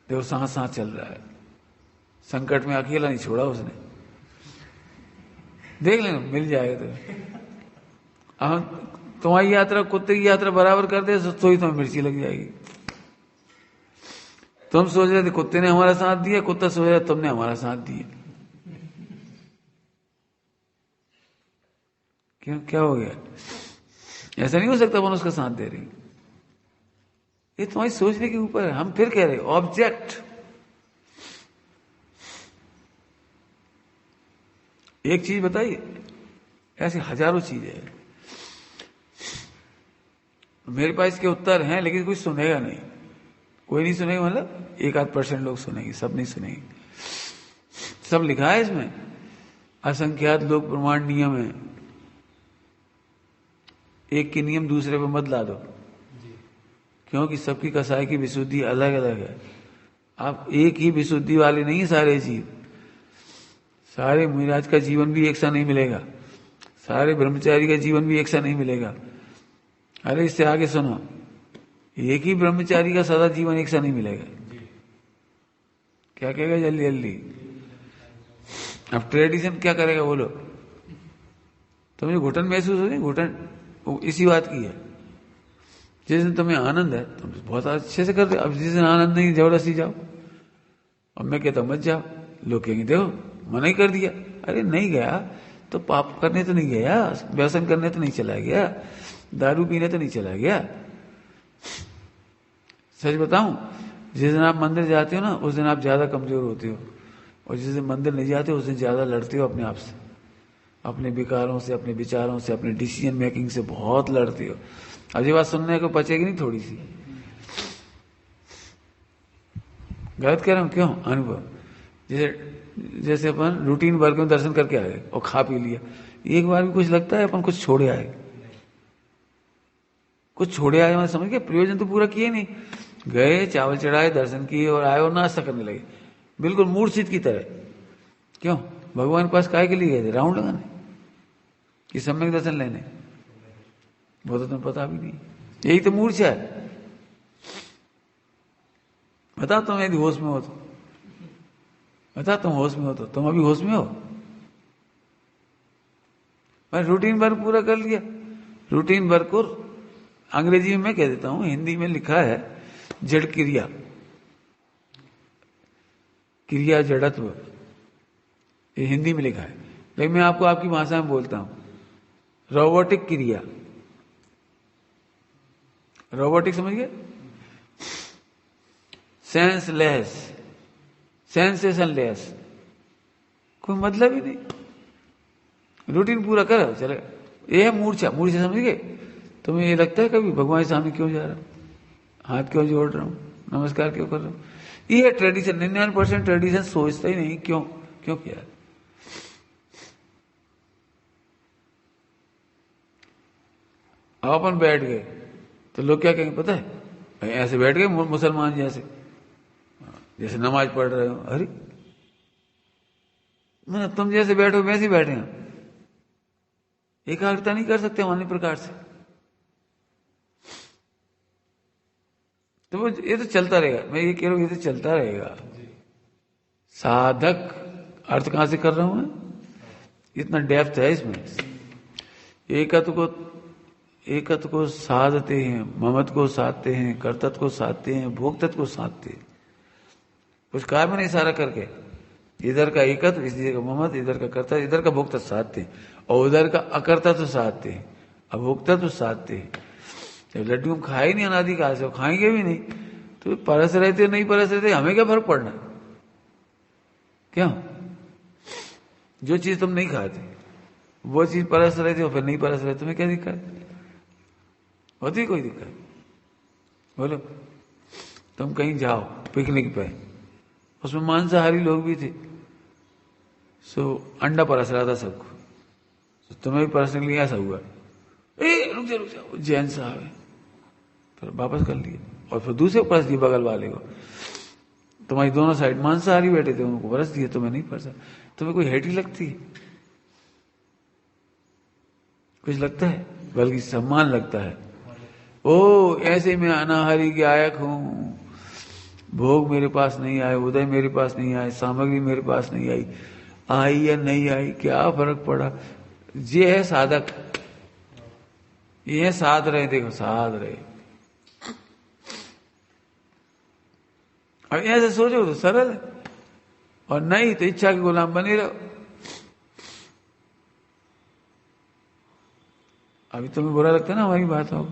देखो साथ साथ चल रहा है, संकट में अकेला नहीं छोड़ा उसने। देख लेना, मिल जाएगा। तो तुम्हारी यात्रा कुत्ते की यात्रा बराबर कर दे तो ही तुम्हें मिर्ची लग जाएगी। तुम सोच रहे थे कुत्ते ने हमारा साथ दिया, कुत्ता सोच रहा तुमने हमारा साथ दिया। क्यों, क्या हो गया? ऐसा नहीं हो सकता अपन उसका साथ दे रही। ये तुम्हारी सोचने के ऊपर है। हम फिर कह रहे ऑब्जेक्ट। एक चीज बताइए, ऐसी हजारों चीजें हैं। मेरे पास इसके उत्तर हैं, लेकिन कोई सुनेगा नहीं। कोई नहीं सुनेगा, मतलब 1-8% लोग सुनेंगे, सब नहीं सुनेंगे। सब लिखा है इसमें, असंख्यात लोक प्रमाण नियम है। एक के नियम दूसरे पे मत ला दो, क्योंकि सबकी कसाई की विशुद्धि अलग अलग है। आप एक ही विशुद्धि वाले नहीं सारे जीव। सारे मुनिराज का जीवन भी एक सा नहीं मिलेगा, सारे ब्रह्मचारी का जीवन भी एक सा नहीं मिलेगा। अरे इससे आगे सुनो, एक ही ब्रह्मचारी का सदा जीवन एक सा नहीं मिलेगा। क्या कहेगा जल्दी जल्दी? अब ट्रेडिशन क्या करेगा बोलो? तुम्हें घुटन महसूस हो रही? घुटन इसी बात की है। जिस दिन तुम्हें आनंद है तुम बहुत अच्छे से कर रहे, अब जिस दिन आनंद नहीं जबरदस्ती जाओ। अब मैं कहता हूं मत जाओ, लोग कहेंगे देखो मना ही कर दिया। अरे नहीं गया तो पाप करने तो नहीं गया, व्यसन करने तो नहीं चला गया, दारू पीने तो नहीं चला गया। सच बताऊं, जिस दिन आप मंदिर जाते हो ना, उस दिन आप ज्यादा कमजोर होते हो, और जिस दिन मंदिर नहीं जाते उस दिन ज्यादा लड़ते हो अपने आप से, अपने विकारों से, अपने विचारों से, अपने डिसीजन मेकिंग से बहुत लड़ते हो। अब ये बात सुनने को बचेगी नहीं थोड़ी सी? गलत कह रहा हूं? क्यों? अनुभव। जैसे अपन रूटीन वर्क में दर्शन करके आ गए और खा पी लिया, एक बार भी कुछ लगता है अपन कुछ छोड़े आए, कुछ छोड़े आए, मैं समझ गया प्रयोजन तो पूरा किए नहीं, गए चावल चढ़ाए दर्शन किए और आए और नाश्ता करने लगे, बिल्कुल मूर्छित की तरह। क्यों? भगवान के पास काय के लिए गए थे? राउंड लगाने कि सम्यक दर्शन लेने? वो तो तुम्हें पता भी नहीं। यही तो मूर्छा है। बता तुम यदि होश में हो तो, बता तुम होश में हो तो, तुम अभी होश में हो? मैं रूटीन वर्क पूरा कर लिया। रूटीन वर्क को अंग्रेजी में मैं कह देता हूं, हिंदी में लिखा है जड़ क्रिया, क्रिया जड़त्व, ये हिंदी में लिखा है, लेकिन मैं आपको आपकी भाषा में बोलता हूं, रोबोटिक क्रिया। रोबोटिक समझ गए? सेंसलेस, सेंसेशनलेस, कोई मतलब ही नहीं। रूटीन पूरा करो चले। ये है मूर्छा। मूर्छा समझ गए? तुम्हें ये लगता है कभी भगवान के सामने क्यों जा रहा हूं, हाथ क्यों जोड़ रहा हूं, नमस्कार क्यों कर रहा हूं? ये ट्रेडिशन, 99% ट्रेडिशन सोचता ही नहीं क्यों क्यों किया। अब अपन बैठ गए तो लोग क्या कहेंगे पता है? भाई ऐसे बैठ गए मुसलमान जैसे, जैसे नमाज पढ़ रहे हो। अरे मैं तुम जैसे बैठो वैसे ही बैठे हैं, एकाग्रता नहीं कर सकते हम अन्य प्रकार से। तो वो ये तो चलता रहेगा, मैं ये कह रहा हूं, ये तो चलता रहेगा। साधक अर्थ कहां से कर रहा हूं मैं? इतना डेप्थ है इसमें। एकत्व को साधते हैं, ममत्व को साधते हैं, कर्तत्व को साधते हैं, भोक्तत्व को साधते हैं। कुछ कार्य में नहीं सारा करके, इधर का एकत्व, इधर का ममत्व, इधर का कर्तव्य, इधर का भोक्तत्व साधते हैं, और उधर का अकर्तत्व साधते हैं, अभोक्तत्व साधते हैं। जब लड्डू हम खाए ही नहीं अनादि काल से, खाएंगे भी नहीं, तो परस रहते नहीं परस रहते हमें क्या फर्क पड़ना? क्या जो चीज तुम नहीं खाते वो चीज परस रहती हो फिर नहीं परस रहे, तुम्हें क्या दिक्कत होती? कोई दिक्कत? बोलो। तुम कहीं जाओ पिकनिक पे, उसमें मांसाहारी लोग भी थे, सो अंडा परस रहा था सबको, तो तुम्हें भी परसने के लिए ऐसा हुआ, रुक जाओ जैन साहब है, फिर वापस कर लिए और फिर दूसरे को परस दिए बगल वाले को। तुम्हारी दोनों साइड मांसाहारी बैठे थे, उनको परस दिए, तुम्हें नहीं परसा। तुम्हें कोई हेटी लगती है? कुछ लगता है? बल्कि सम्मान लगता है। ओ ऐसे मैं अनाहारी के आयक हूं, भोग मेरे पास नहीं आए, उदय मेरे पास नहीं आए, सामग्री मेरे पास नहीं आई, आई या नहीं आई क्या फर्क पड़ा? ये है साधक, ये साध रहे, देखो साध रहे। अब ऐसे सोचो तो सरल है, और नहीं तो इच्छा के गुलाम बने रहो। अभी तुम्हें बुरा लगता है ना हमारी बात हो,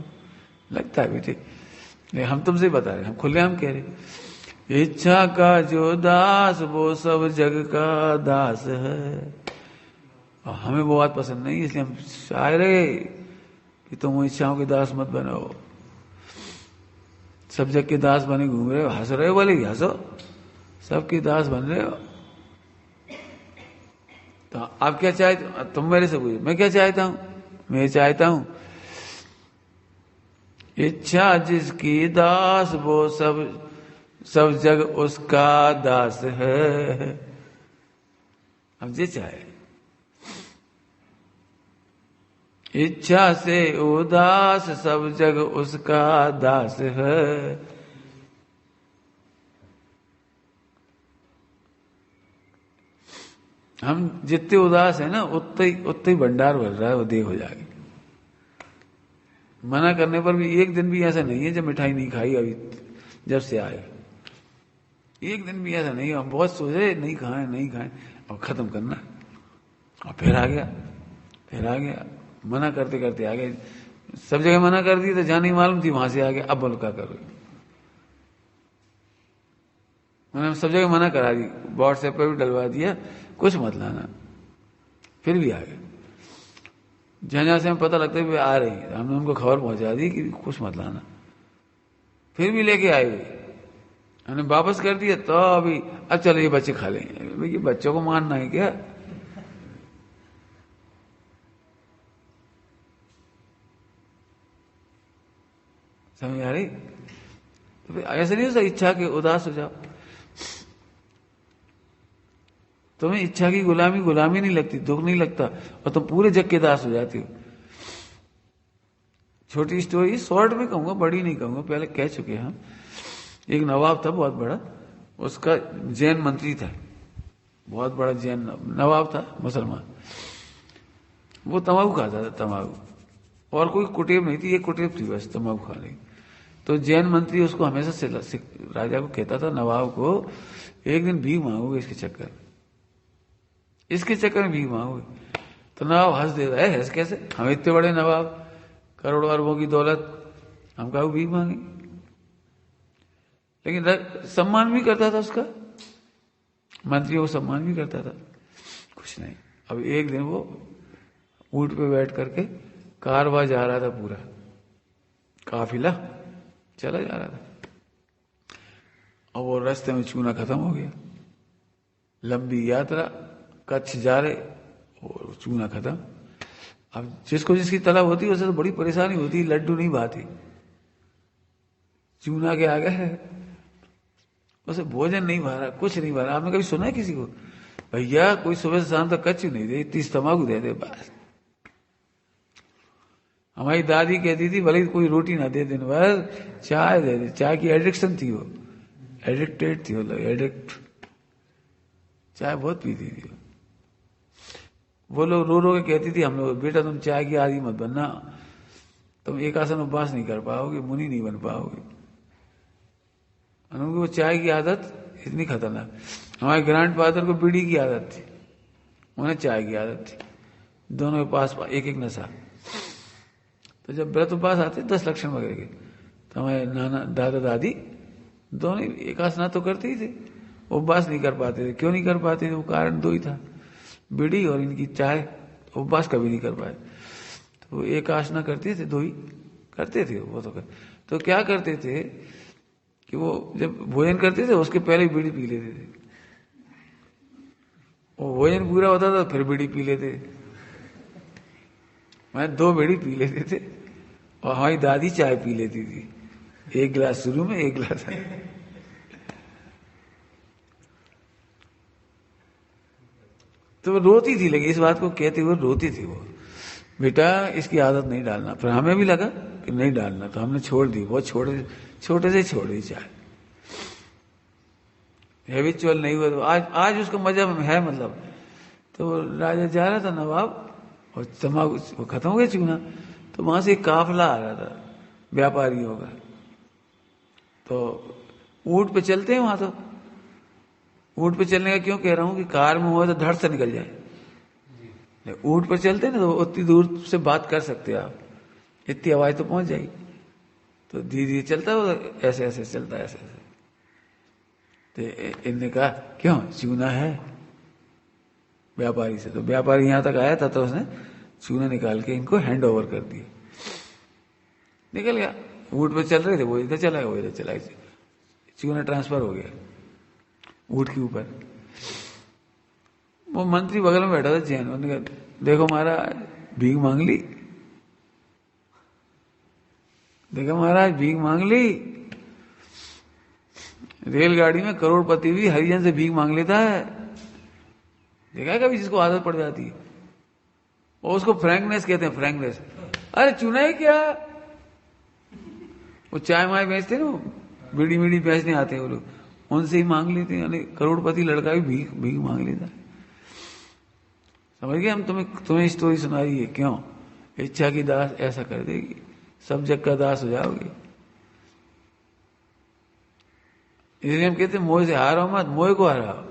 लगता है बेटे, नहीं हम तुमसे बता रहे, हम खुलेआम कह रहे। इच्छा का जो दास वो सब जग का दास है। और हमें वो बात पसंद नहीं, इसलिए हम शायर है कि तुम इच्छाओं के दास मत बनो। सब जग के दास बने घूम रहे हो, हंस रहे हो, बोले हंसो, सबके दास बन रहे हो। तो आप क्या चाहते? तुम मेरे से पूछो मैं क्या चाहता हूं? मैं चाहता हूं इच्छा जिसकी दास वो सब जग उसका दास है। हम ये चाहे, इच्छा से उदास सब जग उसका दास है। हम जितने उदास है ना उतने ही भंडार भर रहा है, वो देख हो जाएगी। मना करने पर भी एक दिन भी ऐसा नहीं है जब मिठाई नहीं खाई अभी जब से आए, एक दिन भी ऐसा नहीं। हम बहुत सोचे नहीं खाएं और खत्म करना, और फिर आ गया मना करते करते आ गए। सब जगह मना कर दी तो जानी मालूम थी, वहां से आ गया। अब बोलो क्या करो? मैंने सब जगह मना करा दी, व्हाट्सएप पर भी डलवा दिया, कुछ मत लाना, फिर भी आ गए। जहां से हमें पता लगता है वे आ रही है, हमने उनको खबर पहुंचा दी कि कुछ मत लाना, फिर भी लेके आए। हमने वापस कर दिया तो अभी अब चलो ये बच्चे खा लेंगे। भाई ये बच्चों को मारना है क्या? समझ आ रही? तो फिर ऐसा नहीं हो सकता इच्छा के उदास हो जाओ। तुम्हें इच्छा की गुलामी नहीं लगती, दुख नहीं लगता, और तुम पूरे जग के दास हो जाती हो। छोटी स्टोरी, शॉर्ट में कहूंगा, बड़ी नहीं कहूंगा, पहले कह चुके हैं हम। एक नवाब था बहुत बड़ा, उसका जैन मंत्री था, बहुत बड़ा जैन नवाब था, मुसलमान। वो तंबाकू खाता था, तंबाकू, और कोई कुटेब नहीं थी, ये कुटेब थी बस तंबाकू खाने। तो जैन मंत्री उसको हमेशा से राजा को कहता था, नवाब को, एक दिन भीख मांगोगे इसके चक्कर में भीख मांगोगे। तो नवाब हंस देता है, हंस कैसे, हम इतने बड़े नवाब, करोड़ों अरबों की दौलत, हम कहा भीख मांगे। लेकिन सम्मान भी करता था उसका, मंत्रियों को सम्मान भी करता था, कुछ नहीं। अब एक दिन वो ऊंट पे बैठ करके कारवां जा रहा था, पूरा काफिला चला जा रहा था, और वो रास्ते में चूना खत्म हो गया। लंबी यात्रा, कच्छ जा रहे और चूना खत्म। अब जिसको जिसकी तलब होती है उसे तो बड़ी परेशानी होती, लड्डू नहीं भाती, चूना के आगे है, उसे भोजन नहीं भा रहा, कुछ नहीं भा रहा। आपने कभी सुना है किसी को, भैया कोई सुबह से शाम तक कच्ची नहीं दे, इतनी तंबाकू दे दे बस। हमारी दादी कहती थी, भले कोई रोटी ना दे दिन भर, चाय दे दे। चाय की एडिक्शन थी, वो एडिक्टेड थी, मतलब एडिक्ट, चाय बहुत पीती थी। वो लोग रो रो के कहती थी हम लोग, बेटा तुम चाय की आदि मत बनना, तुम एक आसन उपवास नहीं कर पाओगे, मुनि नहीं बन पाओगे। उनको वो चाय की आदत इतनी खतरनाक। हमारे ग्रैंड फादर को बीड़ी की आदत थी, उन्हें चाय की आदत थी, दोनों के पास एक एक नशा। तो जब व्रत उपवास आते 10 लक्षण वगैरह के, तो हमारे नाना दादा दादी दोनों एक आसना तो करते ही थे, उपवास नहीं कर पाते थे। क्यों नहीं कर पाते थे? वो कारण दो ही था, बीड़ी और इनकी चाय। उपवास कभी नहीं कर पाए। तो एक आसना करते थे, दो ही करते थे वो तो क्या करते थे कि वो जब भोजन करते थे उसके पहले बीड़ी पी लेते थे। वो भोजन पूरा होता था फिर बीड़ी पी लेते, मैं 2 बीड़ी पी लेते थे। और हमारी दादी चाय पी लेती थी, 1 गिलास शुरू में, 1 गिलास। तो वो रोती थी, लेकिन इस बात को कहते हुए रोती थी वो, बेटा इसकी आदत नहीं डालना। फिर हमें भी लगा कि नहीं डालना, तो हमने छोड़ दी। बहुत छोटे से छोड़ दी चाय, हैबिचुअल नहीं हुआ। तो आज उसका मजा है, मतलब। तो राजा जा रहा था, नवाब, और तंबाकू खत्म हो गया चूना। तो वहां से एक काफिला आ रहा था व्यापारियों का। तो ऊंट पे चलते हैं वहां, तो ऊंट पे चलने का क्यों कह रहा हूं कि कार में हो तो धड़ से निकल जाए। ऊंट पर चलते हैं ना, तो उतनी दूर से बात कर सकते हैं आप, इतनी आवाज तो पहुंच जाएगी। तो धीरे धीरे चलता है, ऐसे ऐसे चलता है, ऐसे ऐसे। तो इनने कहा क्यों, चूना है व्यापारी से। तो व्यापारी यहां तक आया था, तो उसने चूना निकाल के इनको हैंड ओवर कर दिया, निकल गया। ऊंट पे चल रहे थे, वो इधर चला गया, वो इधर चला गया, चूना ट्रांसफर हो गया ऊंट के ऊपर। वो मंत्री बगल में बैठा था जैन, उन्होंने कहा देखो महाराज भीख मांग ली, देखो महाराज भीख मांग ली। रेलगाड़ी में करोड़पति भी हरिजन से भीख मांग लेता है, देखा है कभी जिसको आदत पड़ जाती है। और उसको फ्रैंकनेस कहते हैं, फ्रैंकनेस। अरे चुना है क्या, वो चाय माय बेचते ना, बीड़ी बीड़ी बेचने आते हैं वो लोग, उनसे ही मांग लेते हैं। यानी करोड़पति लड़का भी भीख मांग लेता है। समझ गए हम? तुम्हें स्टोरी सुनाई है क्यों? इच्छा की दास ऐसा कर देगी, सब जग का दास हो जाओगे। इसलिए हम कहते हैं मोह से हारो मत, मोह को हराओ।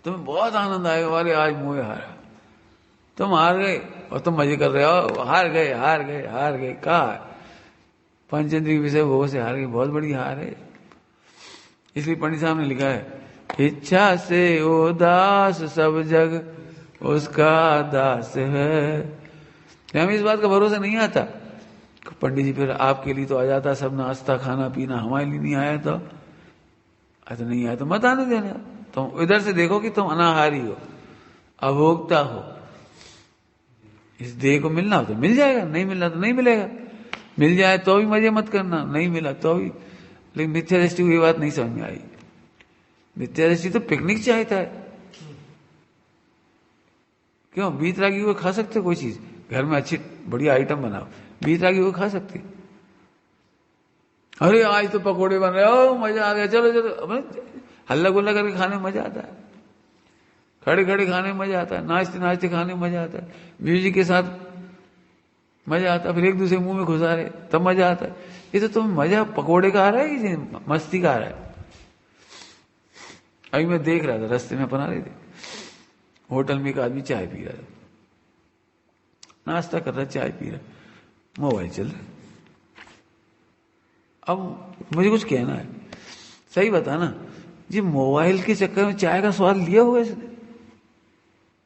तुम्हें बहुत आनंद आएगा, वाले आज मोह हारा, तुम हार गए और तुम मजे कर रहे हो, हार गए हार गए हार गए। कहा पंचेंद्रिय विषय भोग से हार गए, बहुत बड़ी हार है। इसलिए पंडित साहब ने लिखा है, इच्छा से ओ दास सब जग उसका दास है। हमें इस बात का भरोसा नहीं आता, पंडित जी फिर आपके लिए तो आ जाता, सब नाश्ता खाना पीना, हमारे लिए नहीं आया। तो अच्छा नहीं आया तो मत आने देना। तुम इधर से देखो कि तुम अनाहारी हो, अभोक्ता हो। इस देह को मिलना हो तो मिल जाएगा, नहीं मिलना तो नहीं मिलेगा। मिल जाए तो भी मजे मत करना, नहीं मिला तो भी। लेकिन मिथ्या दृष्टि को ये बात नहीं समझ में आई। मिथ्या दृष्टि तो पिकनिक चाहता है। क्यों? बीतरागी को खा सकते कोई चीज, घर में अच्छी बढ़िया आइटम बनाओ, बीतरागी को खा सकते। अरे आज तो पकोड़े बन रहे, ओ मजा आ गया, चलो चलो। हल्ला गुल्ला करके खाने में मजा आता है, खड़े खड़े खाने में मजा आता है, नाचते नाचते खाने में मजा आता है, म्यूजिक के साथ मजा आता है, फिर एक दूसरे मुंह में घुसा रहे तब मजा आता है। ये तो तुम्हें मजा पकोड़े का आ रहा है कि मस्ती का आ रहा है? अभी मैं देख रहा था, रास्ते में अपना रहे थे, होटल में एक आदमी चाय पी रहा था, नाश्ता कर रहा, चाय पी रहा, मोबाइल चल रहा। अब मुझे कुछ कहना है, सही बता ना जी, मोबाइल के चक्कर में चाय का स्वाद लिया हुआ इसने?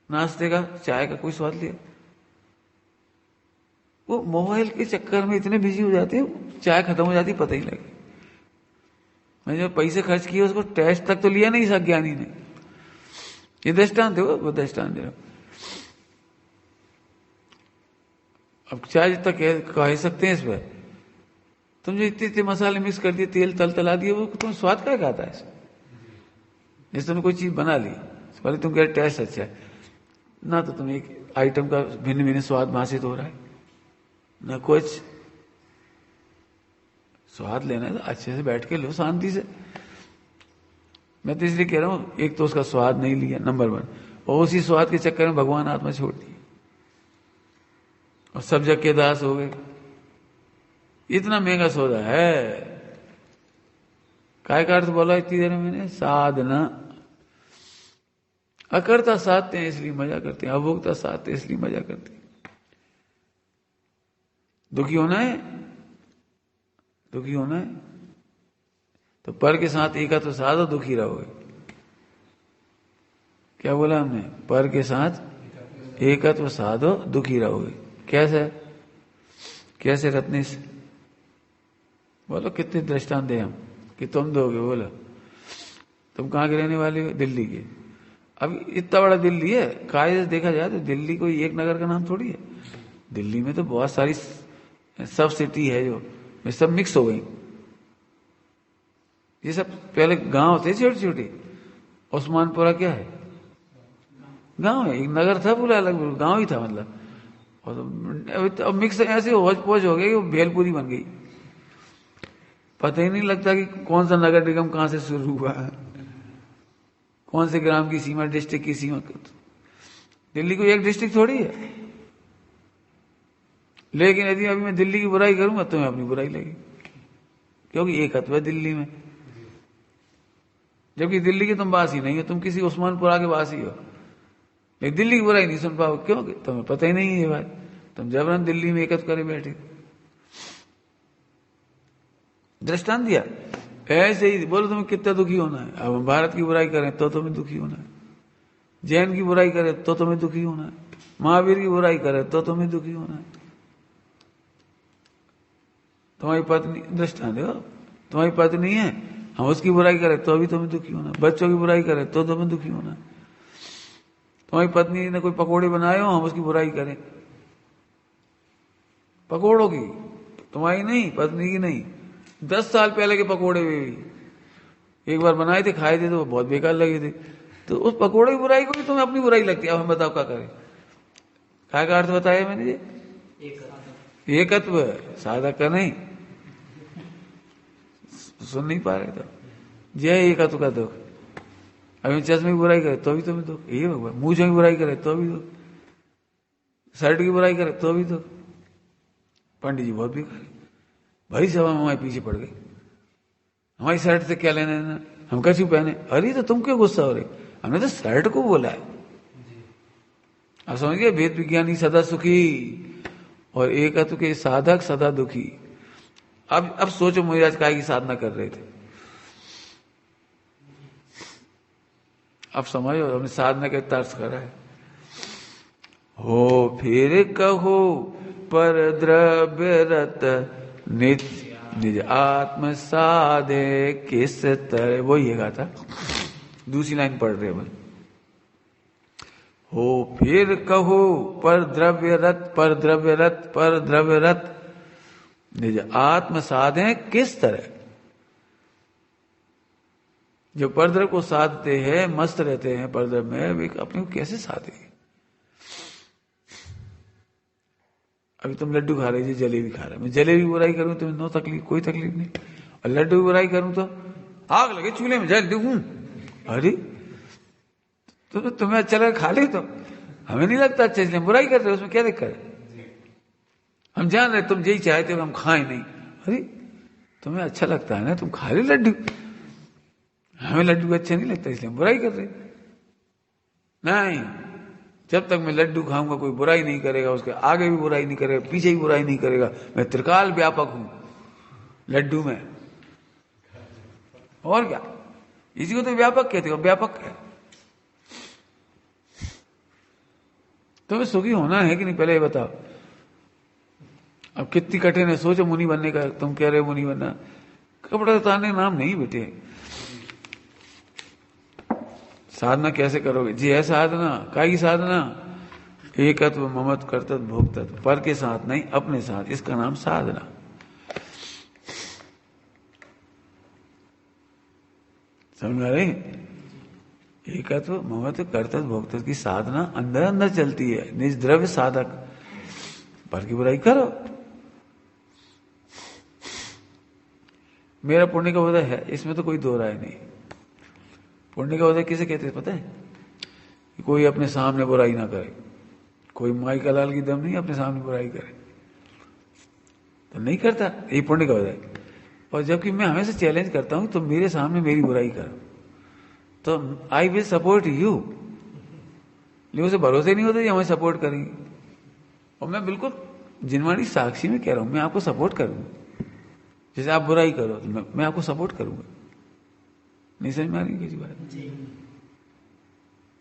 नाश्ते का, चाय का कोई स्वाद लिया? वो मोबाइल के चक्कर में इतने बिजी हो जाते हैं, चाय खत्म हो जाती पता ही लगे। मैंने जो पैसे खर्च किए उसको टेस्ट तक तो लिया नहीं इस अज्ञानी ने। ये दृष्टांत है, वो दृष्टांत दे रहा। अब चाय जितना कह सकते हैं इस पर, तुम जो इतने इतने मसाले मिक्स कर दिए, तेल तल तला दिए, वो तुम स्वाद क्या खाता है? जैसे तुमने कोई चीज बना ली, पहले तुम कह टेस्ट अच्छा है ना, तो तुम्हें एक आइटम का भिन्न भिन्न स्वाद भाषित हो रहा है ना। कुछ स्वाद लेना है तो अच्छे से बैठ के लो, शांति से। मैं तो इसलिए कह रहा हूं, एक तो उसका स्वाद नहीं लिया नंबर 1, और उसी स्वाद के चक्कर में भगवान आत्मा छोड़ दी और सब जग के दास हो गए। इतना महंगा सौदा है। काय का अर्थ बोला इतनी देर में मैंने? साधना। अकर्ता साधते हैं इसलिए मजा करते हैं, अभोक्ता साधते हैं इसलिए मजा करते हैं। दुखी होना है, दुखी होना है तो पर के साथ एकत्व साधो, दुखी रहोगे। क्या बोला हमने? पर के साथ एकत्व साधो, दुखी रहोगे। कैसे? कैसे रत्नेश? बोलो कितने दृष्टांत दे हम कि तुम दोगे? बोलो तुम कहाँ के रहने वाले हो? दिल्ली के। अब इतना बड़ा दिल्ली है, कायदे से देखा जाए तो दिल्ली कोई एक नगर का नाम थोड़ी है। दिल्ली में तो बहुत सारी सब सिटी है जो सब मिक्स हो गई। ये सब पहले गांव थे छोटे छोटे। उस्मानपुरा क्या है? गांव है, एक नगर था पूरा अलग, गांव ही था मतलब। और अब मिक्स ऐसे होज पोज हो गई, वो भेलपुरी बन गई। पता ही नहीं लगता कि कौन सा नगर निगम कहां से शुरू हुआ है, कौन से ग्राम की सीमा, डिस्ट्रिक्ट की सीमा। दिल्ली को एक डिस्ट्रिक्ट थोड़ी है। लेकिन यदि अभी मैं दिल्ली की बुराई करूंगा तो मैं अपनी बुराई लगी, क्योंकि एकत्व है दिल्ली में। जबकि दिल्ली के तुम वासी नहीं हो, तुम किसी उस्मानपुरा के वासी हो, लेकिन दिल्ली की बुराई नहीं सुन पाओ। क्यों? तुम्हें पता ही नहीं है ये बात। तुम जबरन दिल्ली में एकत्र करे बैठे। दृष्टांत दिया। ऐसे ही बोलो तुम्हें कितना दुखी होना है। अब हम भारत की बुराई करें तो तुम्हें दुखी होना है, जैन की बुराई करें तो तुम्हें दुखी होना है, महावीर की बुराई करें तो तुम्हें दुखी होना है। तुम्हारी पत्नी, दृष्टांत देखो, तुम्हारी पत्नी है, हम उसकी बुराई करें तो भी तुम्हें दुखी होना है, बच्चों की बुराई करें तो तुम्हें दुखी होना है। तुम्हारी पत्नी ने कोई पकोड़े बनाए हो, हम उसकी बुराई करें, पकोड़ों की, तुम्हारी नहीं, पत्नी की नहीं, 10 साल पहले के पकोड़े भी एक बार बनाए थे, खाए थे तो बहुत बेकार लगे थे। तो उस पकोड़े की बुराई को भी तुम्हें अपनी बुराई लगती है। अब हम बताओ क्या करें? क्या का अर्थ बताया मैंने जी? एकत्व, साधक का नहीं। सुन नहीं पा रहे तो जय एकत्व का दुख। अभी चश्मे की बुराई करे तो भी तुम्हें दुख, ये भगवान। मूछों की बुराई करे तो भी दुख, शर्ट की बुराई करे तो भी दुख। पंडित जी बहुत बेकार, भरी सभा में हमारे पीछे पड़ गई, हमारी शर्ट से क्या लेना देना, हम कैसी पहने। अरे तो तुम क्यों गुस्सा हो रहे? हमने तो शर्ट को बोला है। आप समझिए, वेद विज्ञानी सदा सुखी और एकत्व के साधक सदा दुखी। अब सोचो मुझे आज काय की साधना कर रहे थे। अब समझो हमने साधना के तर्स करा है। हो फिर कहो पर द्रव्य रत नित्य निज आत्म साधे किस तरह, वो ये गाथा। दूसरी लाइन पढ़ रहे हैं। हो फिर कहो पर द्रव्य रत, पर द्रव्य रत, पर द्रव्य रत, निज आत्म साधे किस तरह। जो परद्रव्य को साधते हैं, मस्त रहते हैं परद्रव्य में, वे अपने को कैसे साधे। अभी तुम लड्डू खा रहे, जलेबी खा रहे, मैं जलेबी बुराई करूं तुम्हें नो तकलीफ, कोई तकलीफ नहीं, और लड्डू की बुराई करूं तो आग लगे चूल्हे में जल दूं। अरे तो तुम्हें अच्छा लगे खा ले, तो हमें नहीं लगता अच्छा, इसलिए बुराई कर रहे हो, उसमें क्या दिक्कत है। हम जान रहे तुम यही चाहते हो हम खाएं नहीं। अरे तुम्हें अच्छा लगता है ना, तुम खा ले लड्डू, हमें लड्डू अच्छा नहीं लगता इसलिए हम बुराई कर रहे। नहीं, जब तक मैं लड्डू खाऊंगा कोई बुराई नहीं करेगा, उसके आगे भी बुराई नहीं करेगा, पीछे भी बुराई नहीं करेगा। मैं त्रिकाल व्यापक हूं लड्डू में, और क्या, इसी को तो व्यापक कहते हो, व्यापक है। तुम्हें सुखी होना है कि नहीं पहले ये बताओ। अब कितनी कठिन है, सोचो मुनि बनने का, तुम कह रहे हो मुनि बनना, कपड़ा उतारने नाम नहीं बेटे। साधना कैसे करोगे जी, है साधना, काई साधना, एकत्व ममत्व कर्तव्य भोक्तत्व, पर के साथ नहीं अपने साथ, इसका नाम साधना। समझ रहे, एकत्व ममत्व कर्तव्य भोक्तत्व की साधना अंदर अंदर चलती है, निज द्रव्य साधक, पर की बुराई करो। मेरा पुण्य का उदय है, इसमें तो कोई दो राय नहीं। पुण्य का उदय किसे कहते हैं पता है, कि कोई अपने सामने बुराई ना करे, कोई माई का लाल की दम नहीं अपने सामने बुराई करे, तो नहीं करता, यही पुण्य का उदय। और जबकि मैं हमेशा चैलेंज करता हूं तो मेरे सामने मेरी बुराई करो, तो आई विल सपोर्ट यू, लेकिन उसे भरोसे नहीं होता ये हमें सपोर्ट करेंगे। और मैं बिल्कुल जिनवाणी साक्षी में कह रहा हूं, मैं आपको सपोर्ट करूंगा। जैसे आप बुराई करो तो मैं आपको सपोर्ट करूंगा। नहीं समझ में आ रही किसी बात,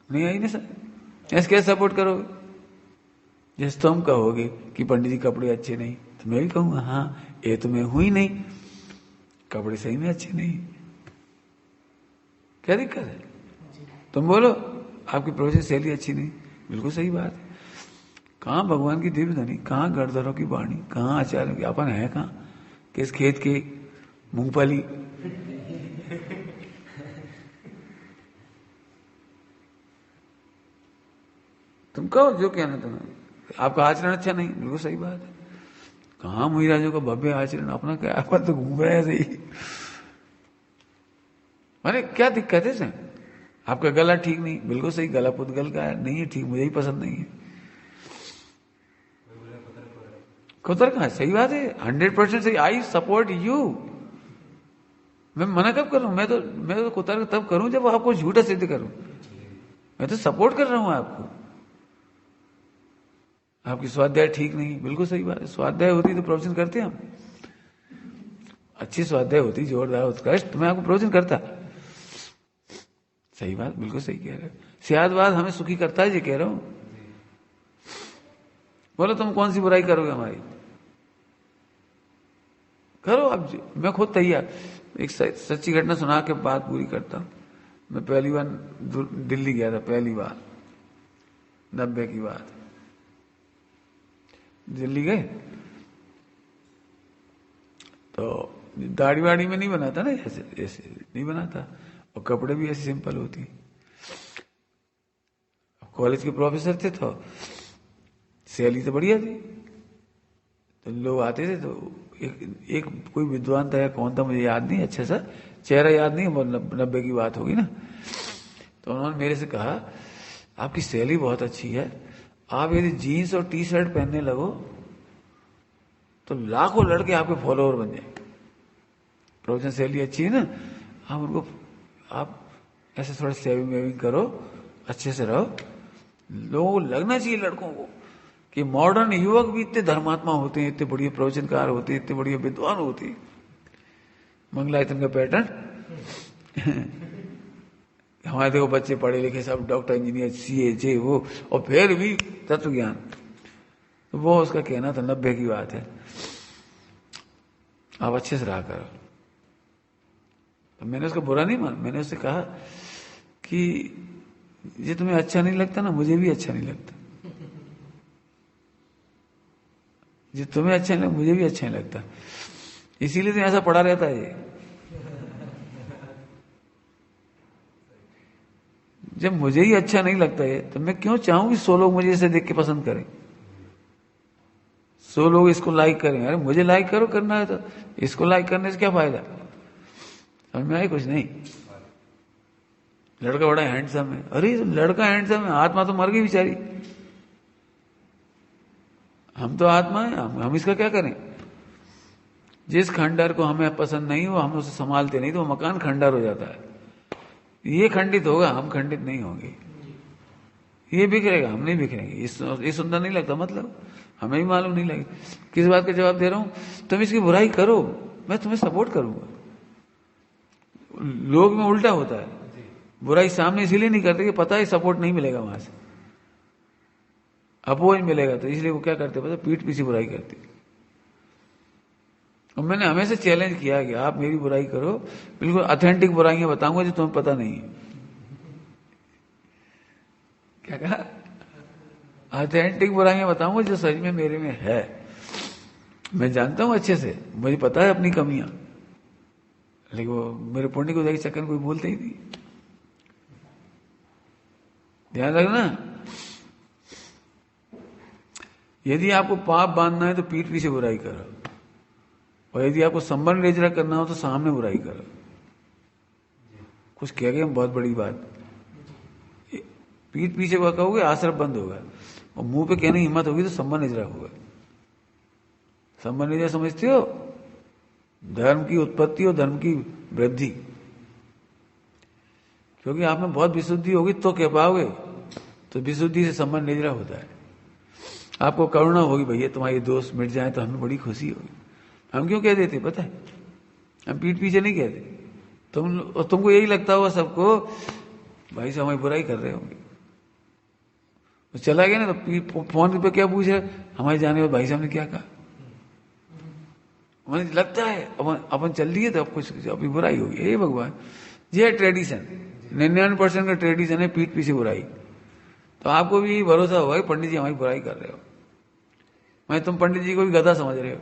नहीं आई ना सर, ऐसे कैसे सपोर्ट करोगे। जैसे तुम कहोगे कि पंडित जी कपड़े अच्छे नहीं, तो मैं भी कहूंगा हाँ ये तो मैं हुई नहीं, कपड़े सही में अच्छे नहीं, क्या दिक्कत है। तुम बोलो आपकी प्रोजेक्ट शैली अच्छी नहीं, बिल्कुल सही बात है। कहाँ भगवान की दिव्य धनी, कहाँ गढ़धरों की वाणी, कहाँ आचार्य की, अपन है कहाँ, किस खेत की मूंगफली। तुम कहो जो कहना तुम्हें, आपका आचरण अच्छा नहीं, बिल्कुल सही बात है। कहाँ मुहिराजों का भव्य आचरण, अपना क्या, अपन तो घूम रहे ऐसे ही। अरे क्या दिक्कत है सर, आपका गला ठीक नहीं, बिल्कुल सही, गला पुद्गल का है, नहीं है ठीक, मुझे ही पसंद नहीं है। कुतर कहाँ, सही बात है, 100% सही, आई सपोर्ट यू। मैं मना कब कर रहा हूं, मैं तो कुतर तब करूं जब आपको झूठा सिद्ध करूं। मैं तो सपोर्ट कर रहा हूं आपको। आपकी स्वाध्याय ठीक नहीं, बिल्कुल सही बात है, स्वाध्याय होती तो प्रवचन करते हम, अच्छी स्वाध्याय होती, जोरदार उत्कृष्ट, तो मैं आपको प्रवचन करता। सही बात, बिल्कुल सही कह रहे हो। सियादवाद हमें सुखी करता है, ये कह रहा हूं। बोलो तुम कौन सी बुराई करोगे हमारी, करो अब, मैं खुद तैयार। एक सच्ची घटना सुना के बात पूरी करता हूं। मैं पहली बार दिल्ली गया था, पहली बार 90 की बात, दिल्ली गए तो दाढ़ी वाड़ी में नहीं बनाता ना, ऐसे ऐसे नहीं बनाता, और कपड़े भी ऐसे सिंपल होती। कॉलेज के प्रोफेसर थे तो सैलरी तो बढ़िया थी, तो लोग आते थे, तो एक कोई विद्वान था या कौन था मुझे याद नहीं, अच्छा सा चेहरा याद नहीं, 90 की बात होगी ना। तो उन्होंने मेरे से कहा आपकी सैलरी बहुत अच्छी है, आप यदि जीन्स और टी शर्ट पहनने लगो तो लाखों लड़के आपके फॉलोअर बन जाए। प्रोफेशनल सैलरी अच्छी है ना, आप उनको, आप ऐसे थोड़ा सेविंग वेविंग करो, अच्छे से रहो। लोगों को लगना चाहिए, लड़कों को, कि मॉडर्न युवक भी इतने धर्मात्मा होते हैं, इतने बढ़िया प्रवचनकार होते हैं, इतने बढ़िया विद्वान होते हैं। मंगलायतन का पैटर्न हमारे देखो बच्चे पढ़े लिखे सब, डॉक्टर इंजीनियर सीए जे वो, और फिर भी तत्व ज्ञान। तो वो उसका कहना था, 90 की बात है। आप अच्छे से रहा करो। तो मैंने उसका बुरा नहीं माना, मैंने उससे कहा कि ये तुम्हें अच्छा नहीं लगता ना, मुझे भी अच्छा नहीं लगता। ये तुम्हें अच्छा नहीं लगता, मुझे भी अच्छा नहीं लगता, इसीलिए तो ऐसा पड़ा रहता है ये। जब मुझे ही अच्छा नहीं लगता है तो मैं क्यों चाहूं कि 100 लोग मुझे इसे देख के पसंद करें, 100 लोग इसको लाइक करें। अरे मुझे लाइक करो, करना है तो इसको लाइक करने से क्या फायदा? समझ में आई? कुछ नहीं। लड़का बड़ा हैंडसम है, अरे लड़का हैंडसम है, आत्मा तो मर गई बेचारी। हम तो आत्मा है, हम इसका क्या करें? जिस खंडर को हमें पसंद नहीं हो, हम उसे संभालते नहीं तो वो मकान खंडर हो जाता है। ये खंडित होगा, हम खंडित नहीं होंगे। ये बिखरेगा, हम नहीं बिखरेंगे। ये सुंदर नहीं लगता, मतलब हमें भी मालूम नहीं लगे। किस बात का जवाब दे रहा हूं? तुम इसकी बुराई करो, मैं तुम्हें सपोर्ट करूंगा। लोग में उल्टा होता है, बुराई सामने इसीलिए नहीं करते कि पता है सपोर्ट नहीं मिलेगा, वहां से अपोज मिलेगा, तो इसलिए वो क्या करते पता, पीठ पीछे बुराई करते। और मैंने हमेशा चैलेंज किया कि आप मेरी बुराई करो, बिल्कुल ऑथेंटिक बुराइयां बताऊंगा जो तुम्हें पता नहीं है। क्या कहा? ऑथेंटिक बुराइयां बताऊंगा जो सच में मेरे में है। मैं जानता हूं अच्छे से, मुझे पता है अपनी कमियां, लेकिन वो मेरे पुण्य को देख चक्कर कोई बोलते ही नहीं। ध्यान रखना, यदि आपको पाप बांधना है तो पीठ पीछे बुराई करो, और यदि आपको संबंध रेजरा करना हो तो सामने बुराई करो। कुछ कह गए बहुत बड़ी बात। पीठ पीछे कहोगे आश्रम बंद होगा, और मुंह पे कहने की हिम्मत होगी तो संबंध रेजरा होगा। संबंध रेजरा समझते हो? धर्म की उत्पत्ति और धर्म की वृद्धि। क्योंकि आप में बहुत विशुद्धि होगी तो कह पाओगे, तो विशुद्धि से संबंध रेजरा होता है। आपको करुणा होगी, भैया तुम्हारे दोस्त मिट जाए तो हमें बड़ी खुशी होगी। हम क्यों कह देते पता है? हम पीठ पीछे नहीं कहते। तुमको यही लगता होगा सबको, भाई साहब हमारी बुराई कर रहे होंगे। तो चला गया ना तो फोन पे क्या पूछ रहे, हमारे जाने में भाई साहब ने क्या कहा। मुझे लगता है अपन चल लिए तो अब कुछ अपनी बुराई होगी। हे भगवान, ये ट्रेडिशन 99% का ट्रेडिशन है, पीठ पीछे बुराई। तो आपको भी भरोसा होगा कि पंडित जी हमारी बुराई कर रहे हो। मैं तुम पंडित जी को भी गधा समझ रहे हो।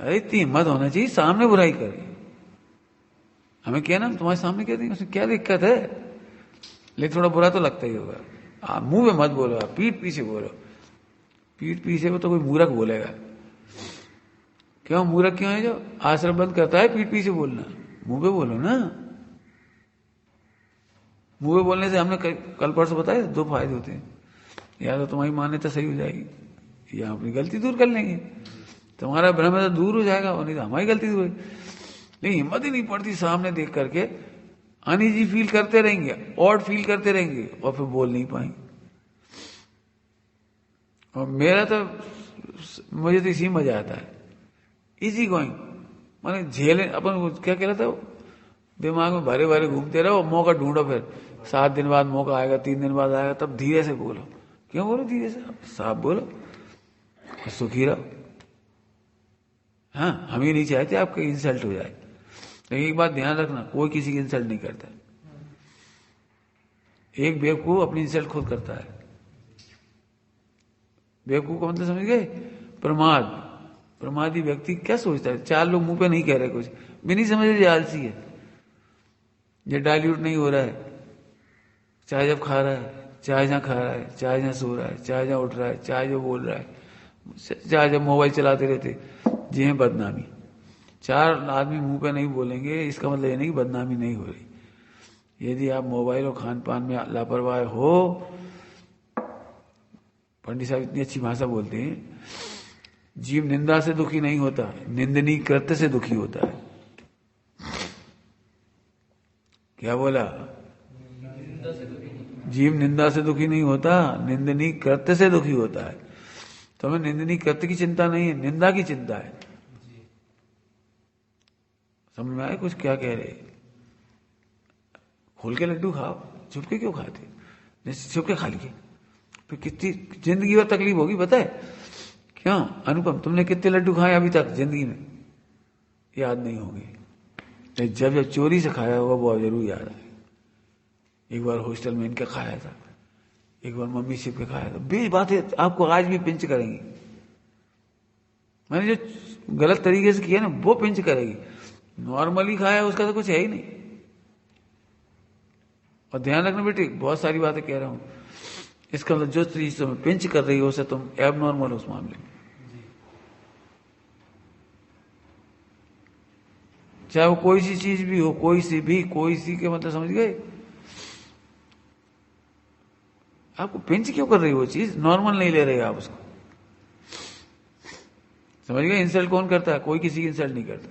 अरे इतनी हिम्मत होना चाहिए, सामने बुराई करे। हमें क्या ना तुम्हारे सामने कह देंगे, उसमें क्या दिक्कत है? लेकिन थोड़ा बुरा तो लगता ही होगा। आप मुंह में मत बोलो, आप पीठ पीछे बोलो। पीठ पीछे को तो कोई मूर्ख बोलेगा। क्यों मूर्ख क्यों है? जो आश्रम बंद करता है पीठ पीछे बोलना। मुंह पे बोलो ना। मुंह पे बोलने से हमने कल परसों बताया 2 फायदे होते हैं। या तो तुम्हारी मान्यता सही हो जाएगी, या अपनी गलती दूर कर लेंगे। तुम्हारा भ्रम तो दूर हो जाएगा, और नहीं तो हमारी गलती दूर। लेकिन हिम्मत ही नहीं पड़ती, सामने देख करके अनईजी फील करते रहेंगे, ऑड फील करते रहेंगे, और फिर बोल नहीं पाएंगे। और मेरा तो, मुझे तो इसी मजा आता है, इजी गोइंग। माने झेले अपन, क्या कह रहा था, दिमाग में भरे भरे घूमते रहो, मौका ढूंढो। फिर 7 दिन बाद मौका आएगा, 3 दिन बाद आएगा, तब धीरे से बोलो। क्यों बोलो धीरे से? साफ बोलो, सुखी रहो। हाँ, हम ही नहीं चाहते आपका इंसल्ट हो जाए। लेकिन एक बात ध्यान रखना, कोई किसी की इंसल्ट नहीं करता। एक बेवकूफ अपनी इंसल्ट खुद करता है। बेवकूफ का मतलब समझ गए? प्रमाद। प्रमादी व्यक्ति क्या सोचता है? 4 लोग मुंह पे नहीं कह रहे कुछ, भी नहीं समझ रहे, आलसी है, ये डाइल्यूट नहीं हो रहा है। चाहे जब खा रहा है, चाहे जहां खा रहा है, चाहे जहां सो रहा है, चाहे जहां उठ रहा है, चाहे जो बोल रहा है, चाहे जब मोबाइल चलाते रहते, जी है बदनामी। 4 आदमी मुंह पे नहीं बोलेंगे, इसका मतलब ये नहीं कि बदनामी नहीं हो रही। यदि आप मोबाइल और खान पान में लापरवाह हो, पंडित साहब इतनी अच्छी भाषा बोलते हैं, जीव निंदा से दुखी नहीं होता, निंदनीय कृत्य से दुखी होता है। क्या बोला? जीव निंदा से दुखी नहीं होता, निंदनीय कृत्य से दुखी होता है। तो हमें निंदनीय कृत्य की चिंता नहीं है, निंदा की चिंता है। समझ में आए कुछ क्या कह रहे? खोल के लड्डू खाओ, छुप के क्यों खाते? छुप के खा लिए, फिर कितनी जिंदगी और तकलीफ होगी पता है? क्यों अनुपम, तुमने कितने लड्डू खाए अभी तक जिंदगी में? याद नहीं होंगे, लेकिन जब जब चोरी से खाया होगा वो जरूर याद आए। एक बार हॉस्टल में इनके खाया था, एक बार मम्मी शिप के खाया था। 20 बातें आपको आज भी पिंच करेंगी। मैंने जो गलत तरीके से किया ना वो पिंच करेगी। नॉर्मली खाया उसका तो कुछ है ही नहीं। और ध्यान रखना बेटे, बहुत सारी बातें कह रहा हूं, इसका मतलब जो चीज तुम्हें पिंच कर रही हो उसे तुम एब नॉर्मल हो उस मामले में, चाहे वो कोई सी चीज भी हो, कोई सी के मतलब समझ गए? आपको पिंच क्यों कर रही हो वो चीज? नॉर्मल नहीं ले रहे आप उसको, समझ गए? इंसल्ट कौन करता है? कोई किसी की इंसल्ट नहीं करता।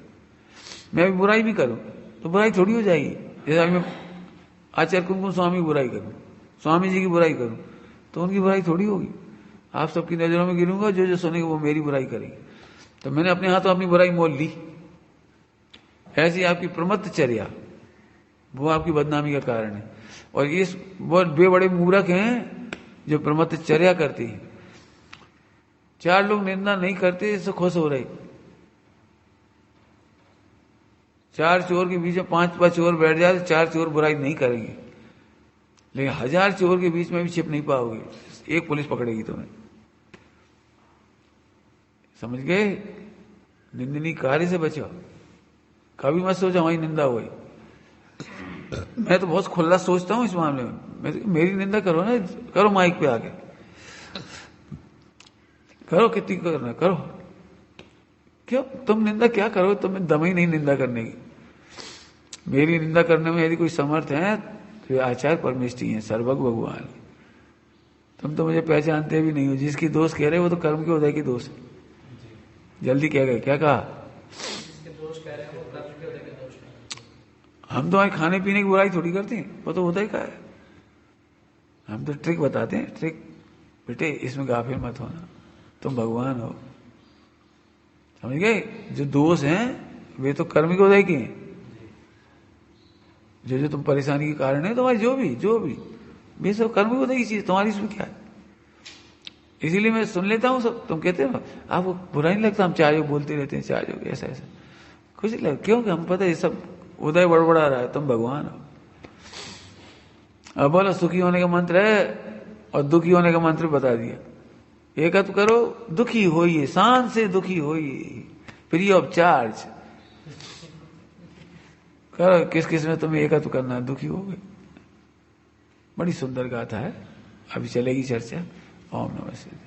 मैं भी बुराई भी करूं तो बुराई थोड़ी हो जाएगी। जैसे अभी मैं आचार्य कुमकुम स्वामी की बुराई करूं, स्वामी जी की बुराई करूं, तो उनकी बुराई थोड़ी होगी। आप सबकी नजरों में गिरूंगा, जो जो सुनेंगे वो मेरी बुराई करेंगे। तो मैंने अपने हाथों अपनी बुराई मोल ली। ऐसी आपकी प्रमत्तचर्या वो आपकी बदनामी का कारण है। और ये बहुत बड़े मूर्ख हैं जो प्रमत्तचर्या करती है। 4 लोग निंदा नहीं करते इससे खुश हो रहे। 4 चोर के बीच में 5 चोर बैठ जाए तो 4 चोर बुराई नहीं करेंगे, लेकिन 1000 चोर के बीच में भी छिप नहीं पाओगे, एक पुलिस पकड़ेगी तुम्हें। समझ गए? निंदनीय कार्य से बचो। कभी मत सोचो हमारी निंदा हुई। मैं तो बहुत खुला सोचता हूं इस मामले में। मेरी निंदा करो ना, करो माइक पे आके, करो, कितनी करना करो। क्यों तुम निंदा क्या करो? तुम्हें दम ही नहीं निंदा करने की। मेरी निंदा करने में यदि कोई समर्थ है तो आचार्य परमेष्ठी है, सर्वज्ञ भगवान। तुम तो मुझे पहचानते भी नहीं हो। जिसकी दोष कह रहे हो वो तो कर्म के उदय की दोष है। जल्दी कह गए, क्या कहा? हम तो खाने पीने की बुराई थोड़ी करते हैं, वो तो उदय का है। हम तो ट्रिक बताते हैं, ट्रिक। बेटे इसमें गाफिल मत होना, तुम भगवान हो। समझ गए? जो दोष हैं वे तो कर्म के उदय के हैं। जो जो तुम परेशानी के कारण है तुम्हारी, जो भी वे सब कर्म के उदय की चीज, तुम्हारी इसमें क्या है? इसीलिए मैं सुन लेता हूँ सब। तुम कहते हो आपको बुरा नहीं लगता हम चाय बोलते रहते हैं, चाय जो ऐसा ऐसा कुछ नहीं लगता। क्यों? हम पता है ये सब उदय बड़बड़ा रहा है, तुम भगवान हो। अब बोलो सुखी होने का मंत्र है और दुखी होने का मंत्र बता दिया। एकत्व करो, दुखी होइए, शान से दुखी होइए, फ्री ऑफ चार्ज करो। किस किस में तुम्हें एकत्व करना है, दुखी हो गए। बड़ी सुंदर गाथा है, अभी चलेगी चर्चा। ओम नमः शिवाय।